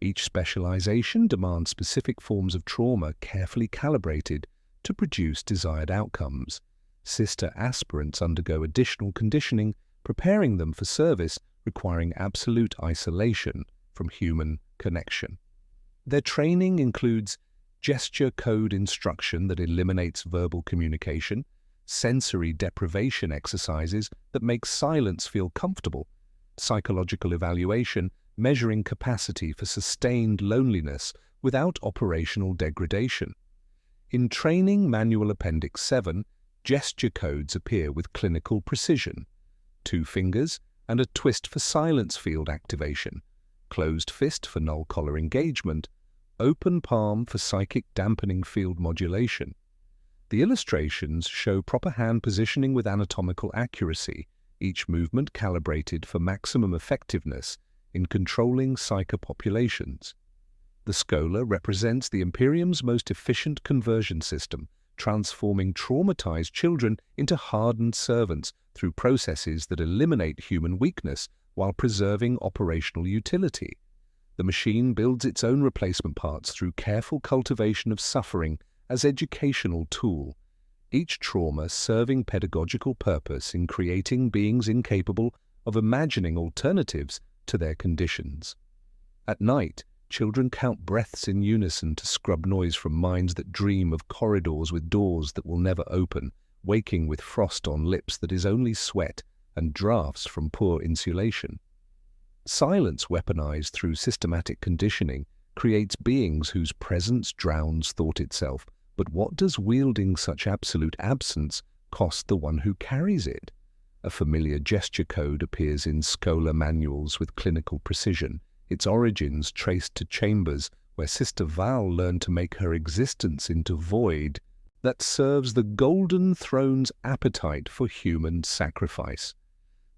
Each specialization demands specific forms of trauma carefully calibrated to produce desired outcomes. Sister aspirants undergo additional conditioning, preparing them for service requiring absolute isolation from human connection. Their training includes gesture code instruction that eliminates verbal communication, sensory deprivation exercises that make silence feel comfortable, psychological evaluation measuring capacity for sustained loneliness without operational degradation. In Training Manual Appendix 7, gesture codes appear with clinical precision: 2 fingers and a twist for silence field activation, closed fist for null collar engagement, open palm for psychic dampening field modulation. The illustrations show proper hand positioning with anatomical accuracy, each movement calibrated for maximum effectiveness in controlling psyche populations. The Schola represents the Imperium's most efficient conversion system, transforming traumatized children into hardened servants through processes that eliminate human weakness while preserving operational utility. The machine builds its own replacement parts through careful cultivation of suffering as educational tool, each trauma serving pedagogical purpose in creating beings incapable of imagining alternatives to their conditions. At night, children count breaths in unison to scrub noise from minds that dream of corridors with doors that will never open, waking with frost on lips that is only sweat and drafts from poor insulation. Silence weaponized through systematic conditioning creates beings whose presence drowns thought itself. But what does wielding such absolute absence cost the one who carries it? A familiar gesture code appears in Scholar manuals with clinical precision, its origins traced to chambers where Sister Val learned to make her existence into void that serves the Golden Throne's appetite for human sacrifice.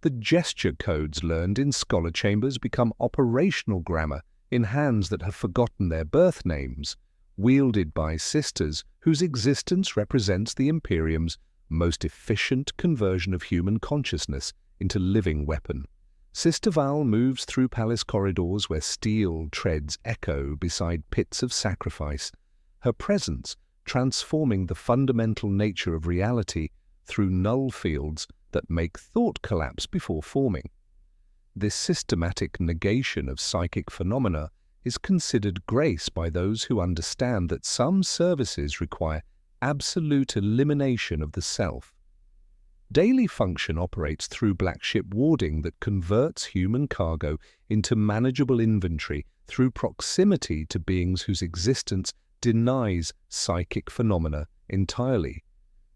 The gesture codes learned in scholar chambers become operational grammar in hands that have forgotten their birth names, wielded by sisters whose existence represents the Imperium's most efficient conversion of human consciousness into living weapon. Sister Val moves through palace corridors where steel treads echo beside pits of sacrifice, her presence transforming the fundamental nature of reality through null fields that make thought collapse before forming. This systematic negation of psychic phenomena is considered grace by those who understand that some services require absolute elimination of the self. Daily function operates through black ship warding that converts human cargo into manageable inventory through proximity to beings whose existence denies psychic phenomena entirely.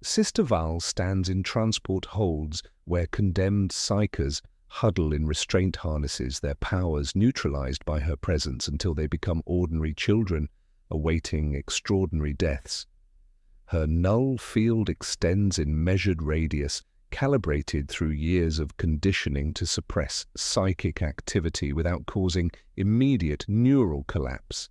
Sister Val stands in transport holds where condemned psychers huddle in restraint harnesses, their powers neutralized by her presence until they become ordinary children awaiting extraordinary deaths. Her null field extends in measured radius, calibrated through years of conditioning to suppress psychic activity without causing immediate neural collapse.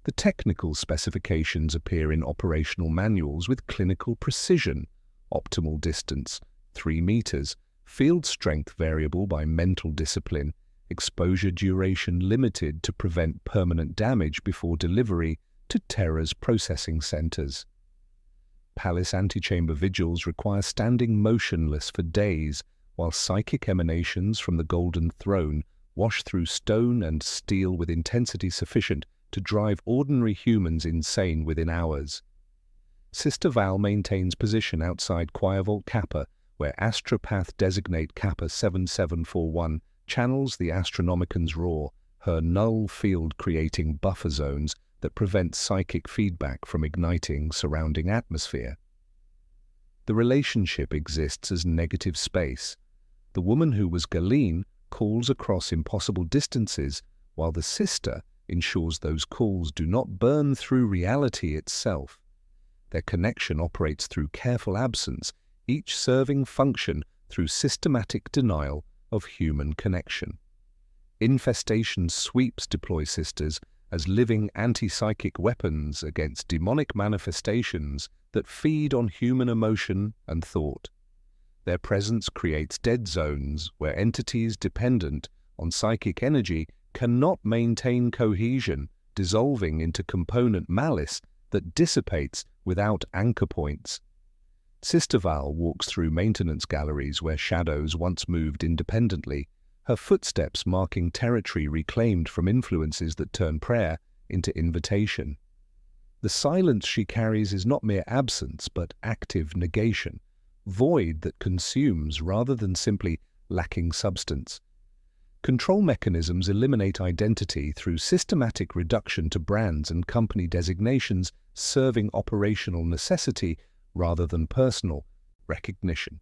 The technical specifications appear in operational manuals with clinical precision: optimal distance, 3 meters, field strength variable by mental discipline, exposure duration limited to prevent permanent damage before delivery to Terra's processing centers. Palace antechamber vigils require standing motionless for days, while psychic emanations from the Golden Throne wash through stone and steel with intensity sufficient to drive ordinary humans insane within hours. Sister Val maintains position outside Choir Vault Kappa, where Astropath Designate Kappa 7741 channels the Astronomican's roar, her null field creating buffer zones that prevent psychic feedback from igniting surrounding atmosphere. The relationship exists as negative space. The woman who was Galeen calls across impossible distances, while the sister ensures those calls do not burn through reality itself. Their connection operates through careful absence, each serving function through systematic denial of human connection. Infestation sweeps deploy sisters as living anti-psychic weapons against demonic manifestations that feed on human emotion and thought. Their presence creates dead zones where entities dependent on psychic energy cannot maintain cohesion, dissolving into component malice that dissipates without anchor points. Sister Val walks through maintenance galleries where shadows once moved independently, her footsteps marking territory reclaimed from influences that turn prayer into invitation. The silence she carries is not mere absence, but active negation, void that consumes rather than simply lacking substance. Control mechanisms eliminate identity through systematic reduction to brands and company designations, serving operational necessity rather than personal recognition.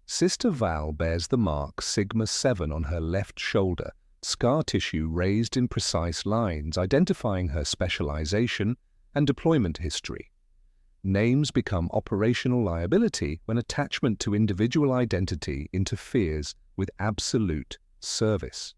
Sister Val bears the mark Sigma 7 on her left shoulder, scar tissue raised in precise lines, identifying her specialization and deployment history. Names become operational liability when attachment to individual identity interferes with absolute service.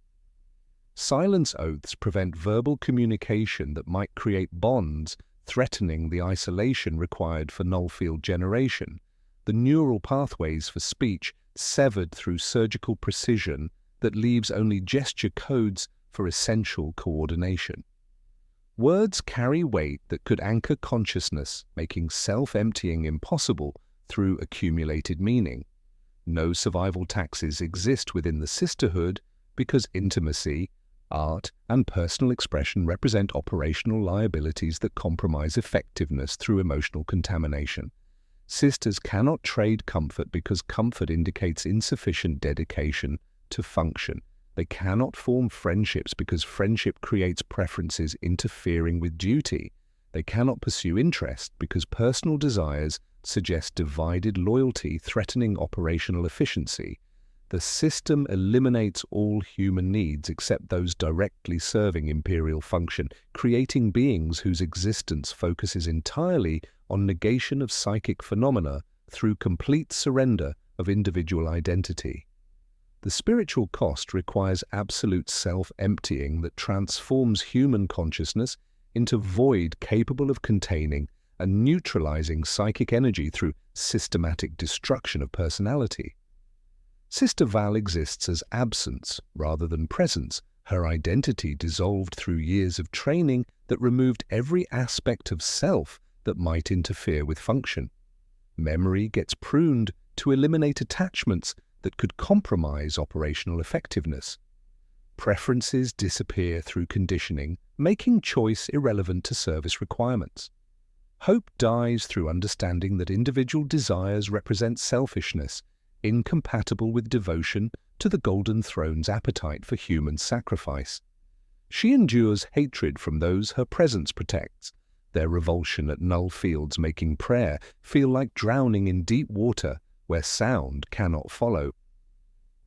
Silence oaths prevent verbal communication that might create bonds, threatening the isolation required for null field generation. The neural pathways for speech severed through surgical precision that leaves only gesture codes for essential coordination. Words carry weight that could anchor consciousness, making self-emptying impossible through accumulated meaning. No survival taxes exist within the sisterhood because intimacy, art, and personal expression represent operational liabilities that compromise effectiveness through emotional contamination. Sisters cannot trade comfort because comfort indicates insufficient dedication to function. They cannot form friendships because friendship creates preferences interfering with duty. They cannot pursue interest because personal desires suggest divided loyalty threatening operational efficiency. The system eliminates all human needs except those directly serving imperial function, creating beings whose existence focuses entirely on negation of psychic phenomena through complete surrender of individual identity. The spiritual cost requires absolute self-emptying that transforms human consciousness into void capable of containing and neutralizing psychic energy through systematic destruction of personality. Sister Val exists as absence rather than presence, her identity dissolved through years of training that removed every aspect of self that might interfere with function. Memory gets pruned to eliminate attachments that could compromise operational effectiveness. Preferences disappear through conditioning, making choice irrelevant to service requirements. Hope dies through understanding that individual desires represent selfishness, incompatible with devotion to the Golden Throne's appetite for human sacrifice. She endures hatred from those her presence protects, their revulsion at null fields making prayer feel like drowning in deep water where sound cannot follow.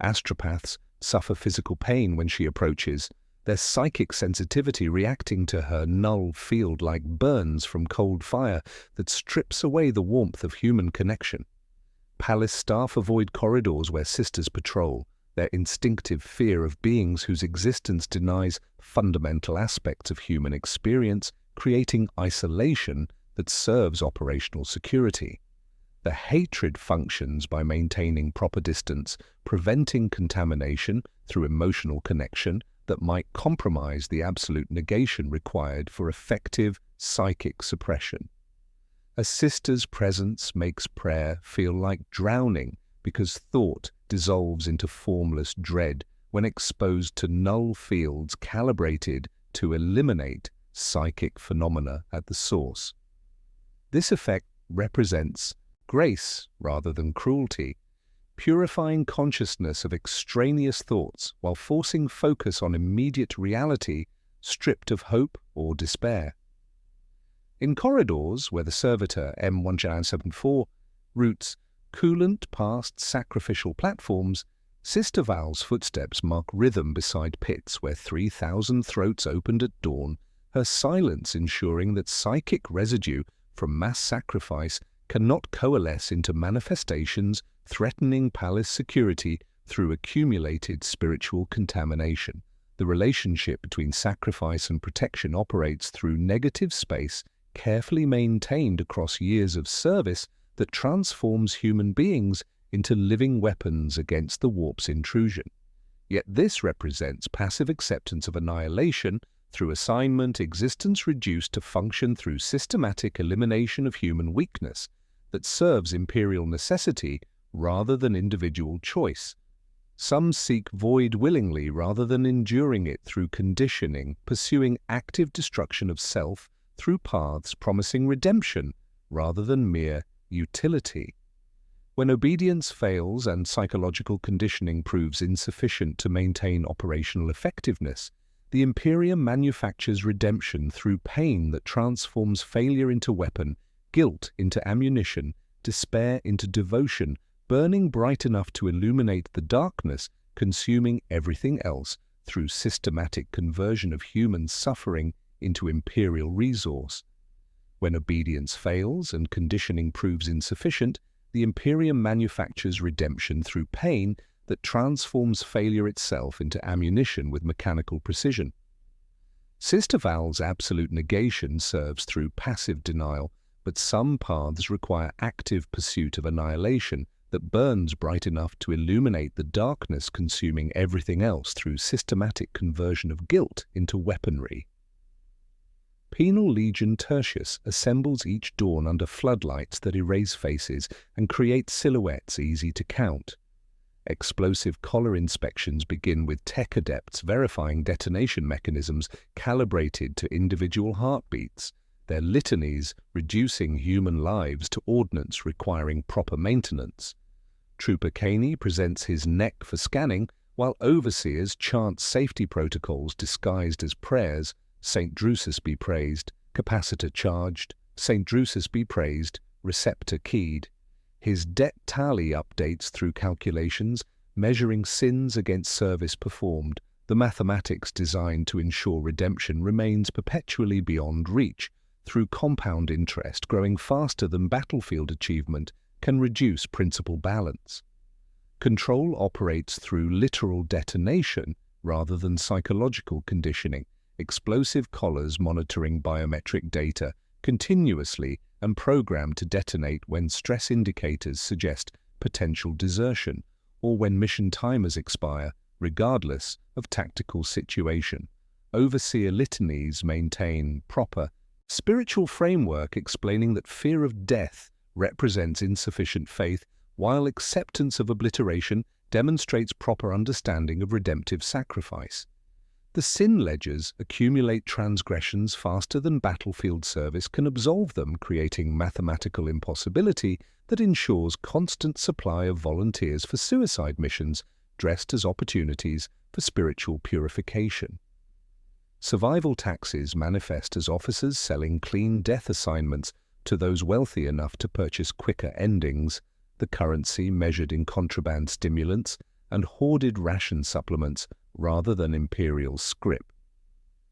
Astropaths suffer physical pain when she approaches, their psychic sensitivity reacting to her null field like burns from cold fire that strips away the warmth of human connection. Palace staff avoid corridors where sisters patrol, their instinctive fear of beings whose existence denies fundamental aspects of human experience, creating isolation that serves operational security. The hatred functions by maintaining proper distance, preventing contamination through emotional connection that might compromise the absolute negation required for effective psychic suppression. A sister's presence makes prayer feel like drowning because thought dissolves into formless dread when exposed to null fields calibrated to eliminate psychic phenomena at the source. This effect represents grace rather than cruelty, purifying consciousness of extraneous thoughts while forcing focus on immediate reality stripped of hope or despair. In corridors where the servitor M1974 routes coolant past sacrificial platforms, Sister Val's footsteps mark rhythm beside pits where 3,000 throats opened at dawn, her silence ensuring that psychic residue from mass sacrifice cannot coalesce into manifestations threatening palace security through accumulated spiritual contamination. The relationship between sacrifice and protection operates through negative space carefully maintained across years of service that transforms human beings into living weapons against the warp's intrusion. Yet this represents passive acceptance of annihilation through assignment, existence reduced to function through systematic elimination of human weakness that serves imperial necessity rather than individual choice. Some seek void willingly rather than enduring it through conditioning, pursuing active destruction of self through paths promising redemption rather than mere utility. When obedience fails and psychological conditioning proves insufficient to maintain operational effectiveness, the Imperium manufactures redemption through pain that transforms failure into weapon, guilt into ammunition, despair into devotion, burning bright enough to illuminate the darkness, consuming everything else through systematic conversion of human suffering into imperial resource. When obedience fails and conditioning proves insufficient, the Imperium manufactures redemption through pain that transforms failure itself into ammunition with mechanical precision. Sister Val's absolute negation serves through passive denial, but some paths require active pursuit of annihilation that burns bright enough to illuminate the darkness, consuming everything else through systematic conversion of guilt into weaponry. Penal Legion Tertius assembles each dawn under floodlights that erase faces and create silhouettes easy to count. Explosive collar inspections begin with tech adepts verifying detonation mechanisms calibrated to individual heartbeats, their litanies reducing human lives to ordnance requiring proper maintenance. Trooper Caney presents his neck for scanning, while overseers chant safety protocols disguised as prayers: St. Drusus be praised, capacitor charged, St. Drusus be praised, receptor keyed. His debt tally updates through calculations, measuring sins against service performed. The mathematics designed to ensure redemption remains perpetually beyond reach, through compound interest growing faster than battlefield achievement can reduce principal balance. Control operates through literal detonation rather than psychological conditioning, explosive collars monitoring biometric data continuously and programmed to detonate when stress indicators suggest potential desertion or when mission timers expire, regardless of tactical situation. Overseer litanies maintain proper spiritual framework explaining that fear of death represents insufficient faith, while acceptance of obliteration demonstrates proper understanding of redemptive sacrifice. The sin ledgers accumulate transgressions faster than battlefield service can absolve them, creating mathematical impossibility that ensures constant supply of volunteers for suicide missions dressed as opportunities for spiritual purification. Survival taxes manifest as officers selling clean death assignments to those wealthy enough to purchase quicker endings, the currency measured in contraband stimulants and hoarded ration supplements rather than imperial scrip.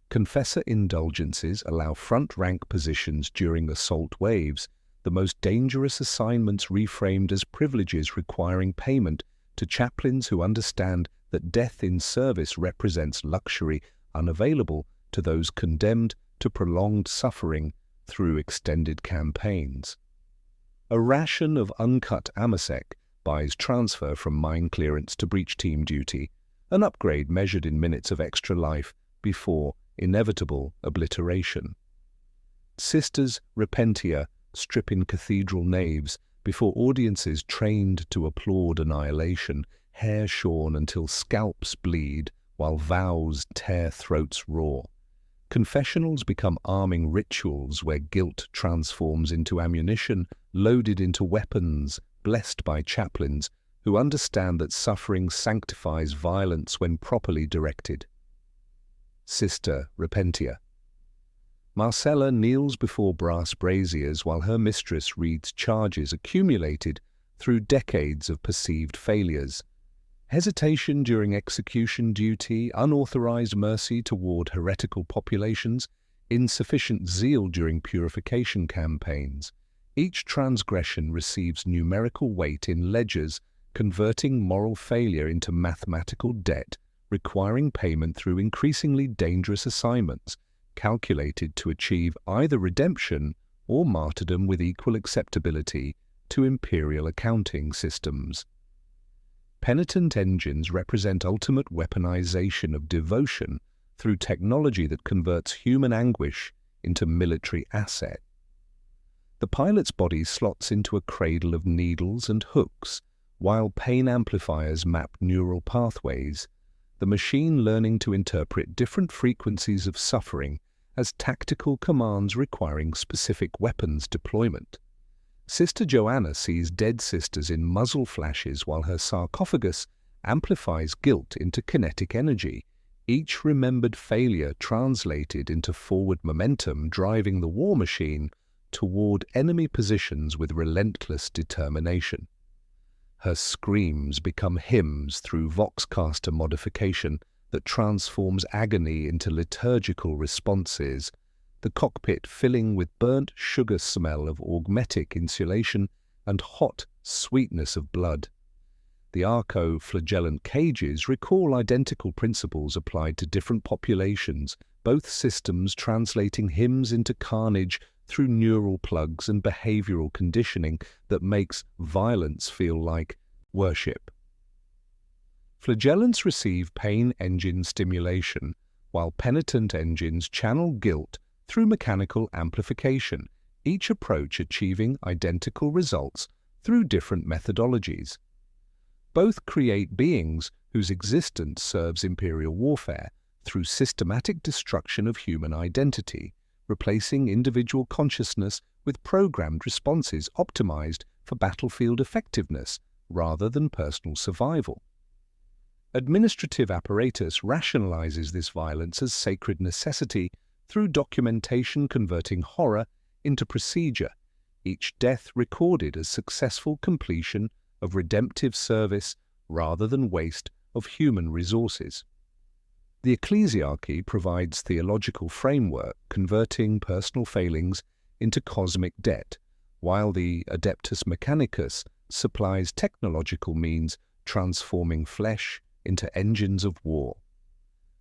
Confessor indulgences allow front-rank positions during assault waves, the most dangerous assignments reframed as privileges requiring payment to chaplains who understand that death in service represents luxury unavailable to those condemned to prolonged suffering through extended campaigns. A ration of uncut amasec buys transfer from mine clearance to breach team duty, an upgrade measured in minutes of extra life before inevitable obliteration. Sisters Repentia strip in cathedral naves before audiences trained to applaud annihilation, hair shorn until scalps bleed while vows tear throats raw. Confessionals become arming rituals where guilt transforms into ammunition loaded into weapons, blessed by chaplains who understand that suffering sanctifies violence when properly directed. Sister Repentia. Marcella kneels before brass braziers while her mistress reads charges accumulated through decades of perceived failures. Hesitation during execution duty, unauthorized mercy toward heretical populations, insufficient zeal during purification campaigns. Each transgression receives numerical weight in ledgers, converting moral failure into mathematical debt, requiring payment through increasingly dangerous assignments, calculated to achieve either redemption or martyrdom with equal acceptability to imperial accounting systems. Penitent engines represent ultimate weaponization of devotion through technology that converts human anguish into military asset. The pilot's body slots into a cradle of needles and hooks, while pain amplifiers map neural pathways, the machine learning to interpret different frequencies of suffering as tactical commands requiring specific weapons deployment. Sister Joanna sees dead sisters in muzzle flashes while her sarcophagus amplifies guilt into kinetic energy, each remembered failure translated into forward momentum driving the war machine toward enemy positions with relentless determination. Her screams become hymns through Voxcaster modification that transforms agony into liturgical responses, the cockpit filling with burnt sugar smell of augmetic insulation and hot sweetness of blood. The arco-flagellant cages recall identical principles applied to different populations, both systems translating hymns into carnage through neural plugs and behavioral conditioning that makes violence feel like worship. Flagellants receive pain engine stimulation, while penitent engines channel guilt through mechanical amplification, each approach achieving identical results through different methodologies. Both create beings whose existence serves imperial warfare through systematic destruction of human identity, replacing individual consciousness with programmed responses optimized for battlefield effectiveness rather than personal survival. Administrative apparatus rationalizes this violence as sacred necessity through documentation converting horror into procedure, each death recorded as successful completion of redemptive service rather than waste of human resources. The ecclesiarchy provides theological framework converting personal failings into cosmic debt, while the Adeptus Mechanicus supplies technological means transforming flesh into engines of war.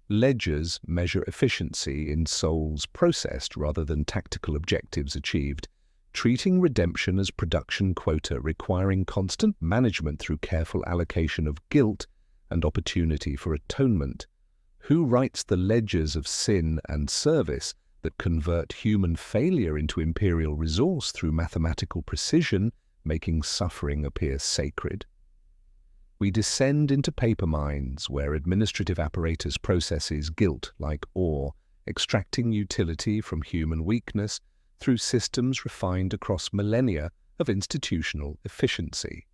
Ledgers measure efficiency in souls processed rather than tactical objectives achieved, treating redemption as production quota requiring constant management through careful allocation of guilt and opportunity for atonement. Who writes the ledgers of sin and service that convert human failure into imperial resource through mathematical precision, making suffering appear sacred? We descend into paper mines where administrative apparatus processes guilt like ore, extracting utility from human weakness through systems refined across millennia of institutional efficiency.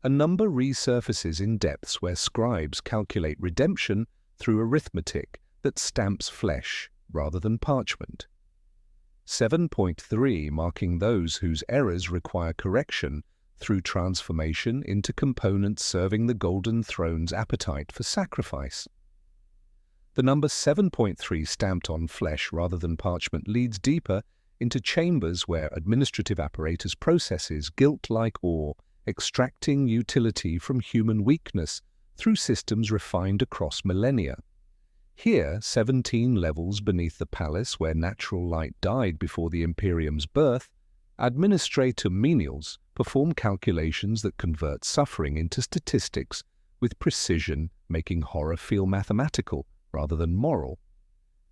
A number resurfaces in depths where scribes calculate redemption through arithmetic that stamps flesh rather than parchment. 7.3 marking those whose errors require correction through transformation into components serving the Golden Throne's appetite for sacrifice. The number 7.3 stamped on flesh rather than parchment leads deeper into chambers where administrative apparatus processes guilt like ore, extracting utility from human weakness through systems refined across millennia. Here, 17 levels beneath the palace where natural light died before the Imperium's birth, administrator menials perform calculations that convert suffering into statistics with precision, making horror feel mathematical rather than moral.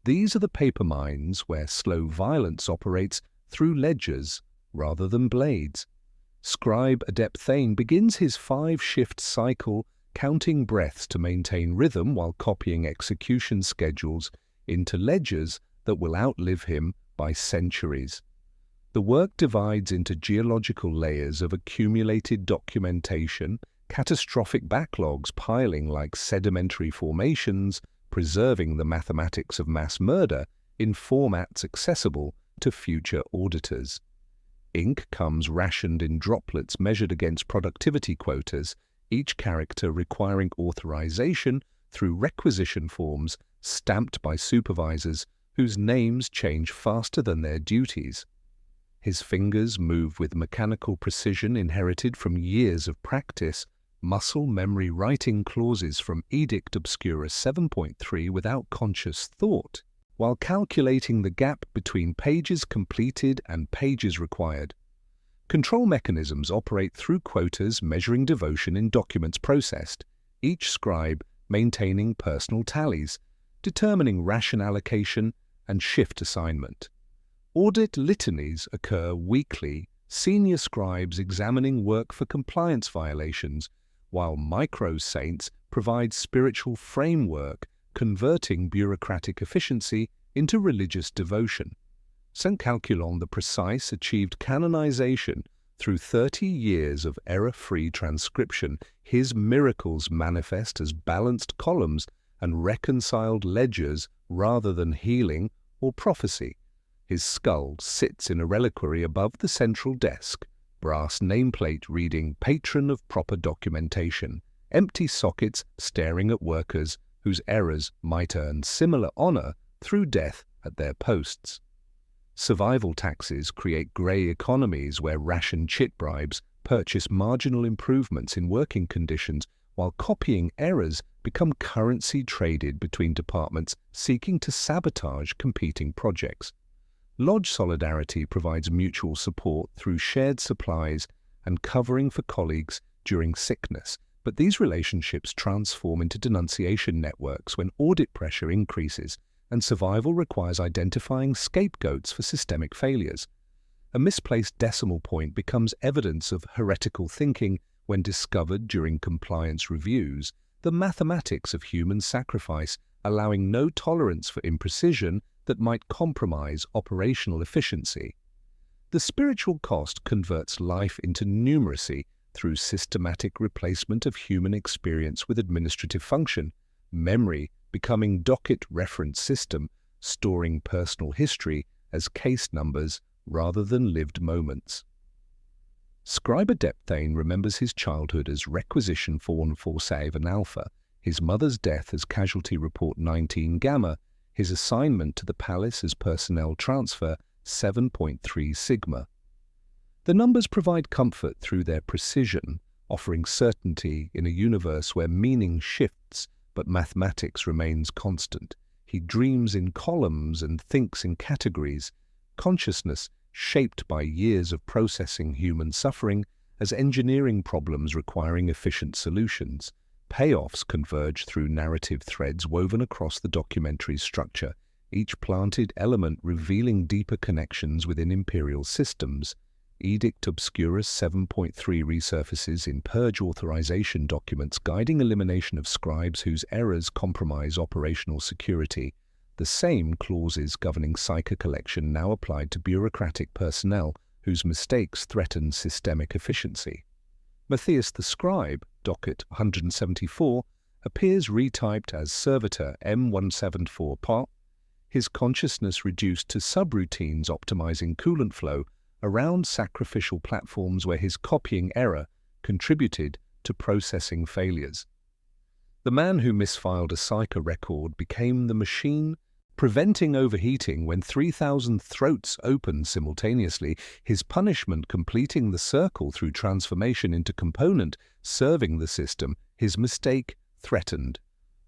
These are the paper mines where slow violence operates through ledgers rather than blades. Scribe Adept Thane begins his 5-shift cycle, counting breaths to maintain rhythm while copying execution schedules into ledgers that will outlive him by centuries. The work divides into geological layers of accumulated documentation, catastrophic backlogs piling like sedimentary formations, preserving the mathematics of mass murder in formats accessible to future auditors. Ink comes rationed in droplets measured against productivity quotas, each character requiring authorization through requisition forms stamped by supervisors whose names change faster than their duties. His fingers move with mechanical precision inherited from years of practice, muscle memory writing clauses from Edict Obscura 7.3 without conscious thought, while calculating the gap between pages completed and pages required. Control mechanisms operate through quotas measuring devotion in documents processed, each scribe maintaining personal tallies, determining ration allocation and shift assignment. Audit litanies occur weekly, senior scribes examining work for compliance violations, while micro-saints provide spiritual framework, converting bureaucratic efficiency into religious devotion. St. Calculon the Precise achieved canonization through 30 years of error-free transcription. His miracles manifest as balanced columns and reconciled ledgers rather than healing or prophecy. His skull sits in a reliquary above the central desk, brass nameplate reading Patron of Proper Documentation, empty sockets staring at workers whose errors might earn similar honor through death at their posts. Survival taxes create grey economies where ration chit bribes purchase marginal improvements in working conditions, while copying errors become currency traded between departments seeking to sabotage competing projects. Lodge Solidarity provides mutual support through shared supplies and covering for colleagues during sickness, but these relationships transform into denunciation networks when audit pressure increases and survival requires identifying scapegoats for systemic failures. A misplaced decimal point becomes evidence of heretical thinking when discovered during compliance reviews, the mathematics of human sacrifice allowing no tolerance for imprecision that might compromise operational efficiency. The spiritual cost converts life into numeracy through systematic replacement of human experience with administrative function, memory becoming docket reference system, storing personal history as case numbers rather than lived moments. Scribe Adept Thane remembers his childhood as Requisition 447 Alpha, his mother's death as Casualty Report 19 Gamma, his assignment to the palace as Personnel Transfer 7.3 Sigma. The numbers provide comfort through their precision, offering certainty in a universe where meaning shifts but mathematics remains constant. He dreams in columns and thinks in categories. Consciousness, shaped by years of processing human suffering, as engineering problems requiring efficient solutions. Payoffs converge through narrative threads woven across the documentary's structure, each planted element revealing deeper connections within Imperial systems. Edict Obscurus 7.3 resurfaces in purge authorization documents guiding elimination of scribes whose errors compromise operational security. The same clauses governing Psyker collection now applied to bureaucratic personnel whose mistakes threaten systemic efficiency. Matthias the Scribe, docket 174, appears retyped as Servitor M174 Part, his consciousness reduced to subroutines optimizing coolant flow around sacrificial platforms where his copying error contributed to processing failures. The man who misfiled a Psyker record became the machine, preventing overheating when 3,000 throats opened simultaneously, his punishment completing the circle through transformation into component, serving the system, his mistake threatened.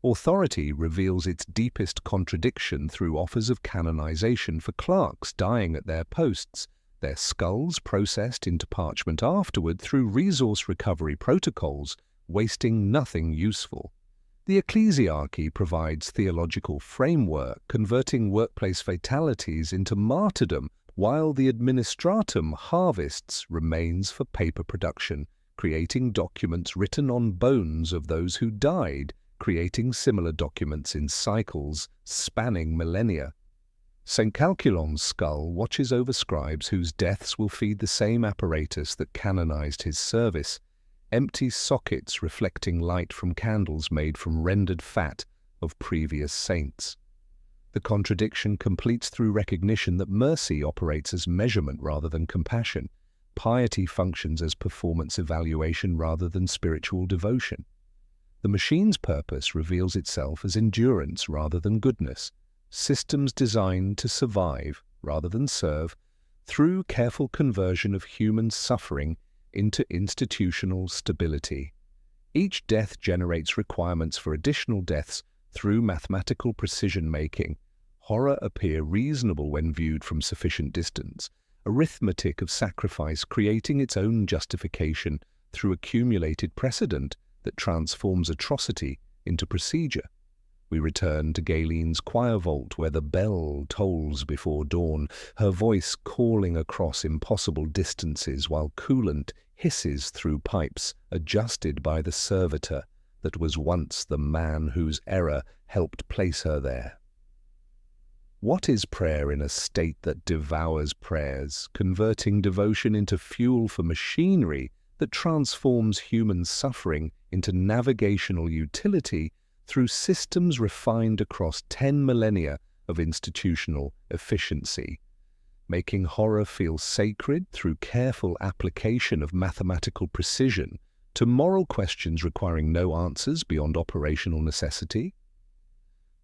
Authority reveals its deepest contradiction through offers of canonization for clerks dying at their posts, their skulls processed into parchment afterward through resource recovery protocols, wasting nothing useful. The ecclesiarchy provides theological framework, converting workplace fatalities into martyrdom, while the administratum harvests remains for paper production, creating documents written on bones of those who died, creating similar documents in cycles spanning millennia. St. Calculon's skull watches over scribes whose deaths will feed the same apparatus that canonized his service, empty sockets reflecting light from candles made from rendered fat of previous saints. The contradiction completes through recognition that mercy operates as measurement rather than compassion, piety functions as performance evaluation rather than spiritual devotion. The machine's purpose reveals itself as endurance rather than goodness, systems designed to survive rather than serve, through careful conversion of human suffering into institutional stability. Each death generates requirements for additional deaths through mathematical precision-making. Horror appear reasonable when viewed from sufficient distance, arithmetic of sacrifice creating its own justification through accumulated precedent that transforms atrocity into procedure. We return to Galen's choir vault where the bell tolls before dawn, her voice calling across impossible distances while coolant hisses through pipes adjusted by the servitor that was once the man whose error helped place her there. What is prayer in a state that devours prayers, converting devotion into fuel for machinery that transforms human suffering into navigational utility through systems refined across 10 millennia of institutional efficiency, making horror feel sacred through careful application of mathematical precision to moral questions requiring no answers beyond operational necessity?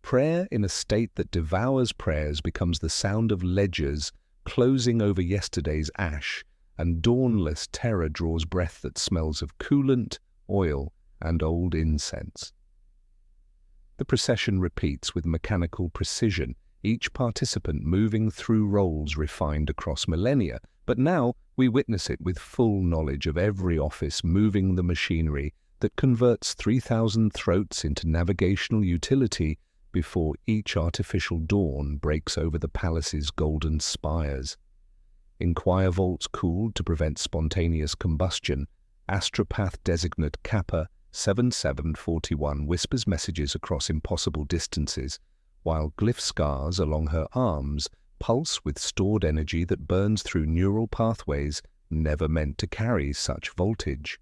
Prayer in a state that devours prayers becomes the sound of ledgers closing over yesterday's ash, and dawnless terror draws breath that smells of coolant, oil, and old incense. The procession repeats with mechanical precision, each participant moving through roles refined across millennia, but now we witness it with full knowledge of every office moving the machinery that converts 3,000 throats into navigational utility before each artificial dawn breaks over the palace's golden spires. In choir vaults cooled to prevent spontaneous combustion, astropath designate Kappa 7741 whispers messages across impossible distances, while glyph scars along her arms pulse with stored energy that burns through neural pathways never meant to carry such voltage.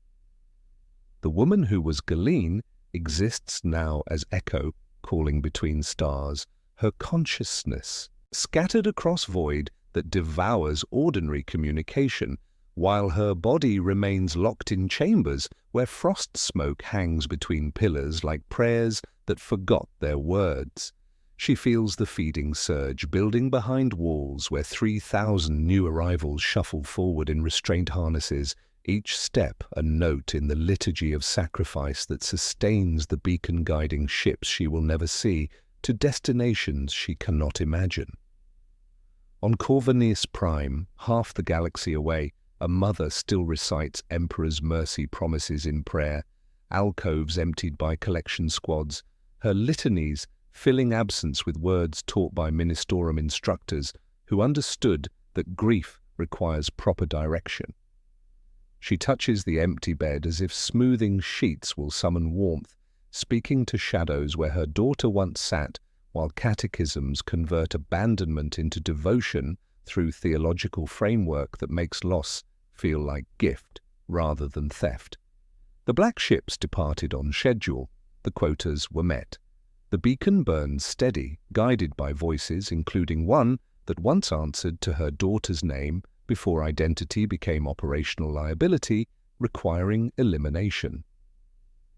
The woman who was Galen exists now as Echo, calling between stars, her consciousness scattered across void that devours ordinary communication, while her body remains locked in chambers where frost smoke hangs between pillars like prayers that forgot their words. She feels the feeding surge building behind walls where 3,000 new arrivals shuffle forward in restraint harnesses, each step a note in the liturgy of sacrifice that sustains the beacon guiding ships she will never see to destinations she cannot imagine. On Corvinus Prime, half the galaxy away, a mother still recites Emperor's mercy promises in prayer, alcoves emptied by collection squads, her litanies filling absence with words taught by Ministorum instructors who understood that grief requires proper direction. She touches the empty bed as if smoothing sheets will summon warmth, speaking to shadows where her daughter once sat, while catechisms convert abandonment into devotion through theological framework that makes loss feel like gift rather than theft. The black ships departed on schedule. The quotas were met. The beacon burned steady, guided by voices, including one that once answered to her daughter's name before identity became operational liability, requiring elimination.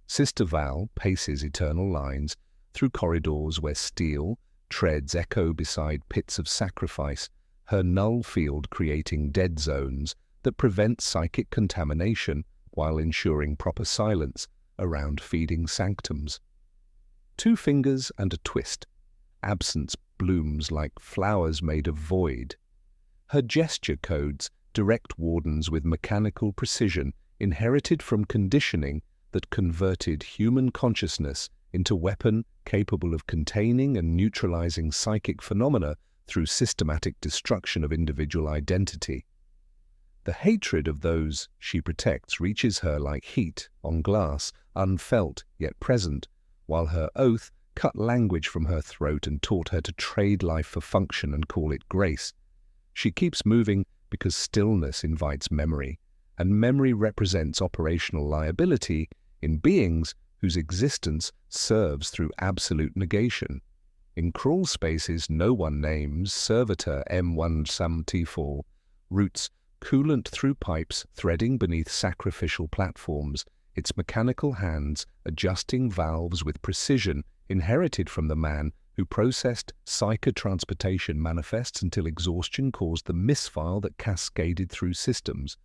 Sister Val paces eternal lines through corridors where steel treads echo beside pits of sacrifice, her null field creating dead zones that prevent psychic contamination while ensuring proper silence around feeding sanctums. 2 fingers and a twist. Absence blooms like flowers made of void. Her gesture codes direct wardens with mechanical precision inherited from conditioning that converted human consciousness into weapon capable of containing and neutralizing psychic phenomena through systematic destruction of individual identity. The hatred of those she protects reaches her like heat on glass, unfelt yet present, while her oath cut language from her throat and taught her to trade life for function and call it grace. She keeps moving because stillness invites memory, and memory represents operational liability in beings whose existence serves through absolute negation. In crawl spaces no one names, Servitor M174 routes coolant through pipes threading beneath sacrificial platforms, its mechanical hands adjusting valves with precision inherited from the man who processed psychotransportation manifests until exhaustion caused the misfile that cascaded through systems.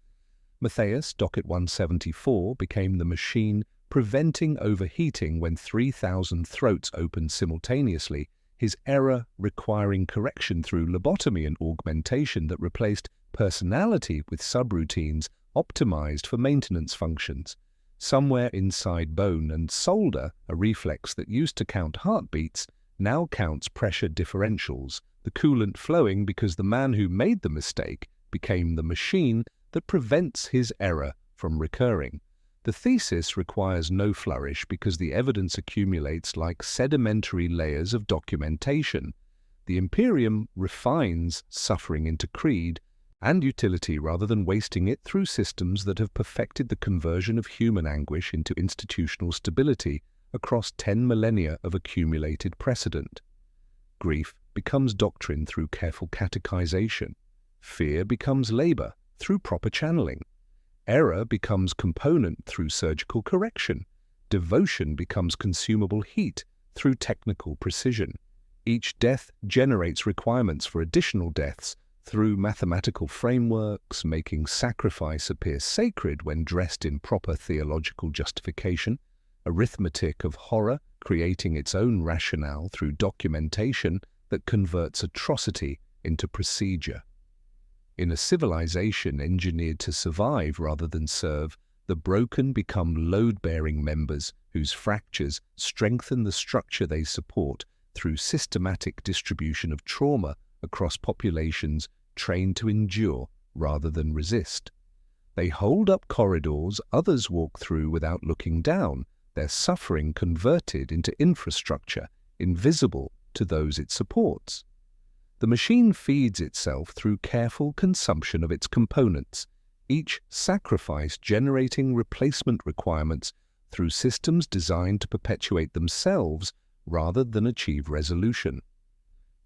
Matthias, docket 174, became the machine preventing overheating when 3,000 throats opened simultaneously, his error requiring correction through lobotomy and augmentation that replaced personality with subroutines optimized for maintenance functions. Somewhere inside bone and solder, a reflex that used to count heartbeats now counts pressure differentials, the coolant flowing because the man who made the mistake became the machine that prevents his error from recurring. The thesis requires no flourish because the evidence accumulates like sedimentary layers of documentation. The Imperium refines suffering into creed and utility rather than wasting it through systems that have perfected the conversion of human anguish into institutional stability across 10 millennia of accumulated precedent. Grief becomes doctrine through careful catechization. Fear becomes labor through proper channeling. Error becomes component through surgical correction. Devotion becomes consumable heat through technical precision. Each death generates requirements for additional deaths through mathematical frameworks, making sacrifice appear sacred when dressed in proper theological justification. Arithmetic of horror creating its own rationale through documentation that converts atrocity into procedure. In a civilization engineered to survive rather than serve, the broken become load-bearing members whose fractures strengthen the structure they support through systematic distribution of trauma across populations trained to endure rather than resist. They hold up corridors others walk through without looking down, their suffering converted into infrastructure, invisible to those it supports. The machine feeds itself through careful consumption of its components, each sacrifice generating replacement requirements through systems designed to perpetuate themselves rather than achieve resolution.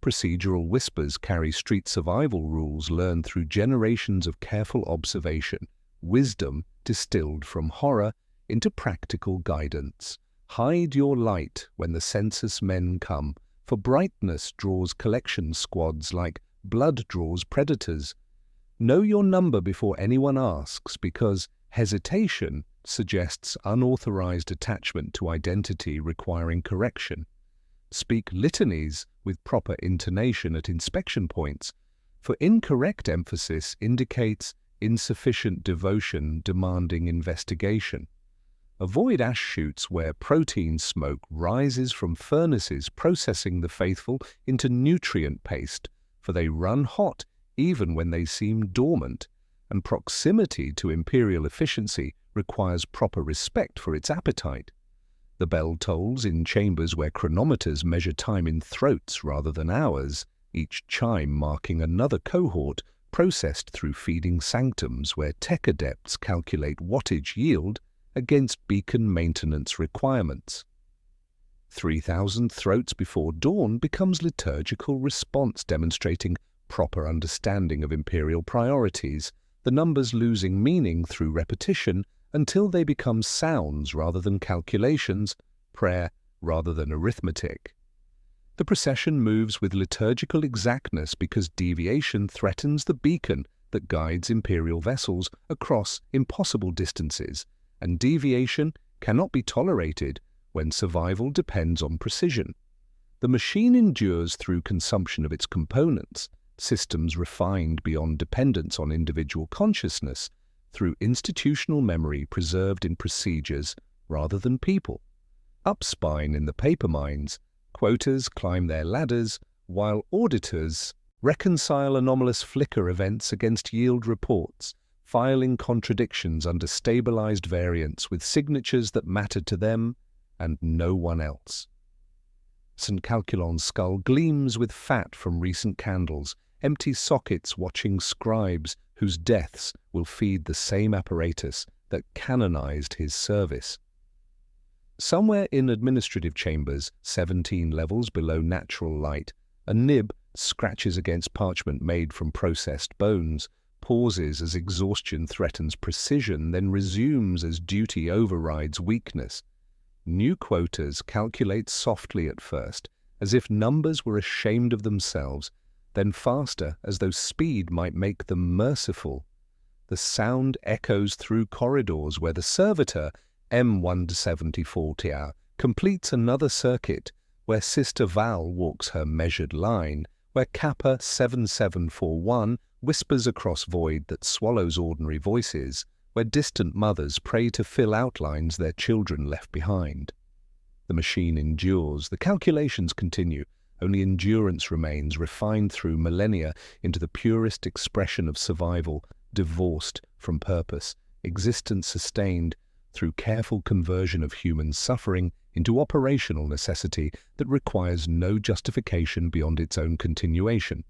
Procedural whispers carry street survival rules learned through generations of careful observation, wisdom distilled from horror into practical guidance. Hide your light when the census men come, for brightness draws collection squads like blood draws predators. Know your number before anyone asks, because Hesitation suggests unauthorized attachment to identity requiring correction. Speak litanies with proper intonation at inspection points, for incorrect emphasis indicates insufficient devotion demanding investigation. Avoid ash shoots where protein smoke rises from furnaces processing the faithful into nutrient paste, for they run hot even when they seem dormant, and proximity to imperial efficiency requires proper respect for its appetite. The bell tolls in chambers where chronometers measure time in throats rather than hours, each chime marking another cohort processed through feeding sanctums where tech adepts calculate wattage yield against beacon maintenance requirements. 3,000 throats before dawn becomes liturgical response demonstrating proper understanding of imperial priorities, the numbers losing meaning through repetition until they become sounds rather than calculations, prayer rather than arithmetic. The procession moves with liturgical exactness because deviation threatens the beacon that guides imperial vessels across impossible distances, and deviation cannot be tolerated when survival depends on precision. The machine endures through consumption of its components, systems refined beyond dependence on individual consciousness, through institutional memory preserved in procedures rather than people. Up spine in the paper mines, quoters climb their ladders, while auditors reconcile anomalous flicker events against yield reports, filing contradictions under stabilized variants with signatures that matter to them and no one else. St. Calculon's skull gleams with fat from recent candles, empty sockets watching scribes whose deaths will feed the same apparatus that canonized his service. Somewhere in administrative chambers, 17 levels below natural light, a nib scratches against parchment made from processed bones, pauses as exhaustion threatens precision, then resumes as duty overrides weakness. New quotas calculate softly at first, as if numbers were ashamed of themselves, then faster as though speed might make them merciful. The sound echoes through corridors where the servitor, M174 completes another circuit, where Sister Val walks her measured line, where Kappa 7741 whispers across void that swallows ordinary voices, where distant mothers pray to fill outlines their children left behind. The machine endures, the calculations continue, only endurance remains, refined through millennia into the purest expression of survival, divorced from purpose, existence sustained through careful conversion of human suffering into operational necessity that requires no justification beyond its own continuation.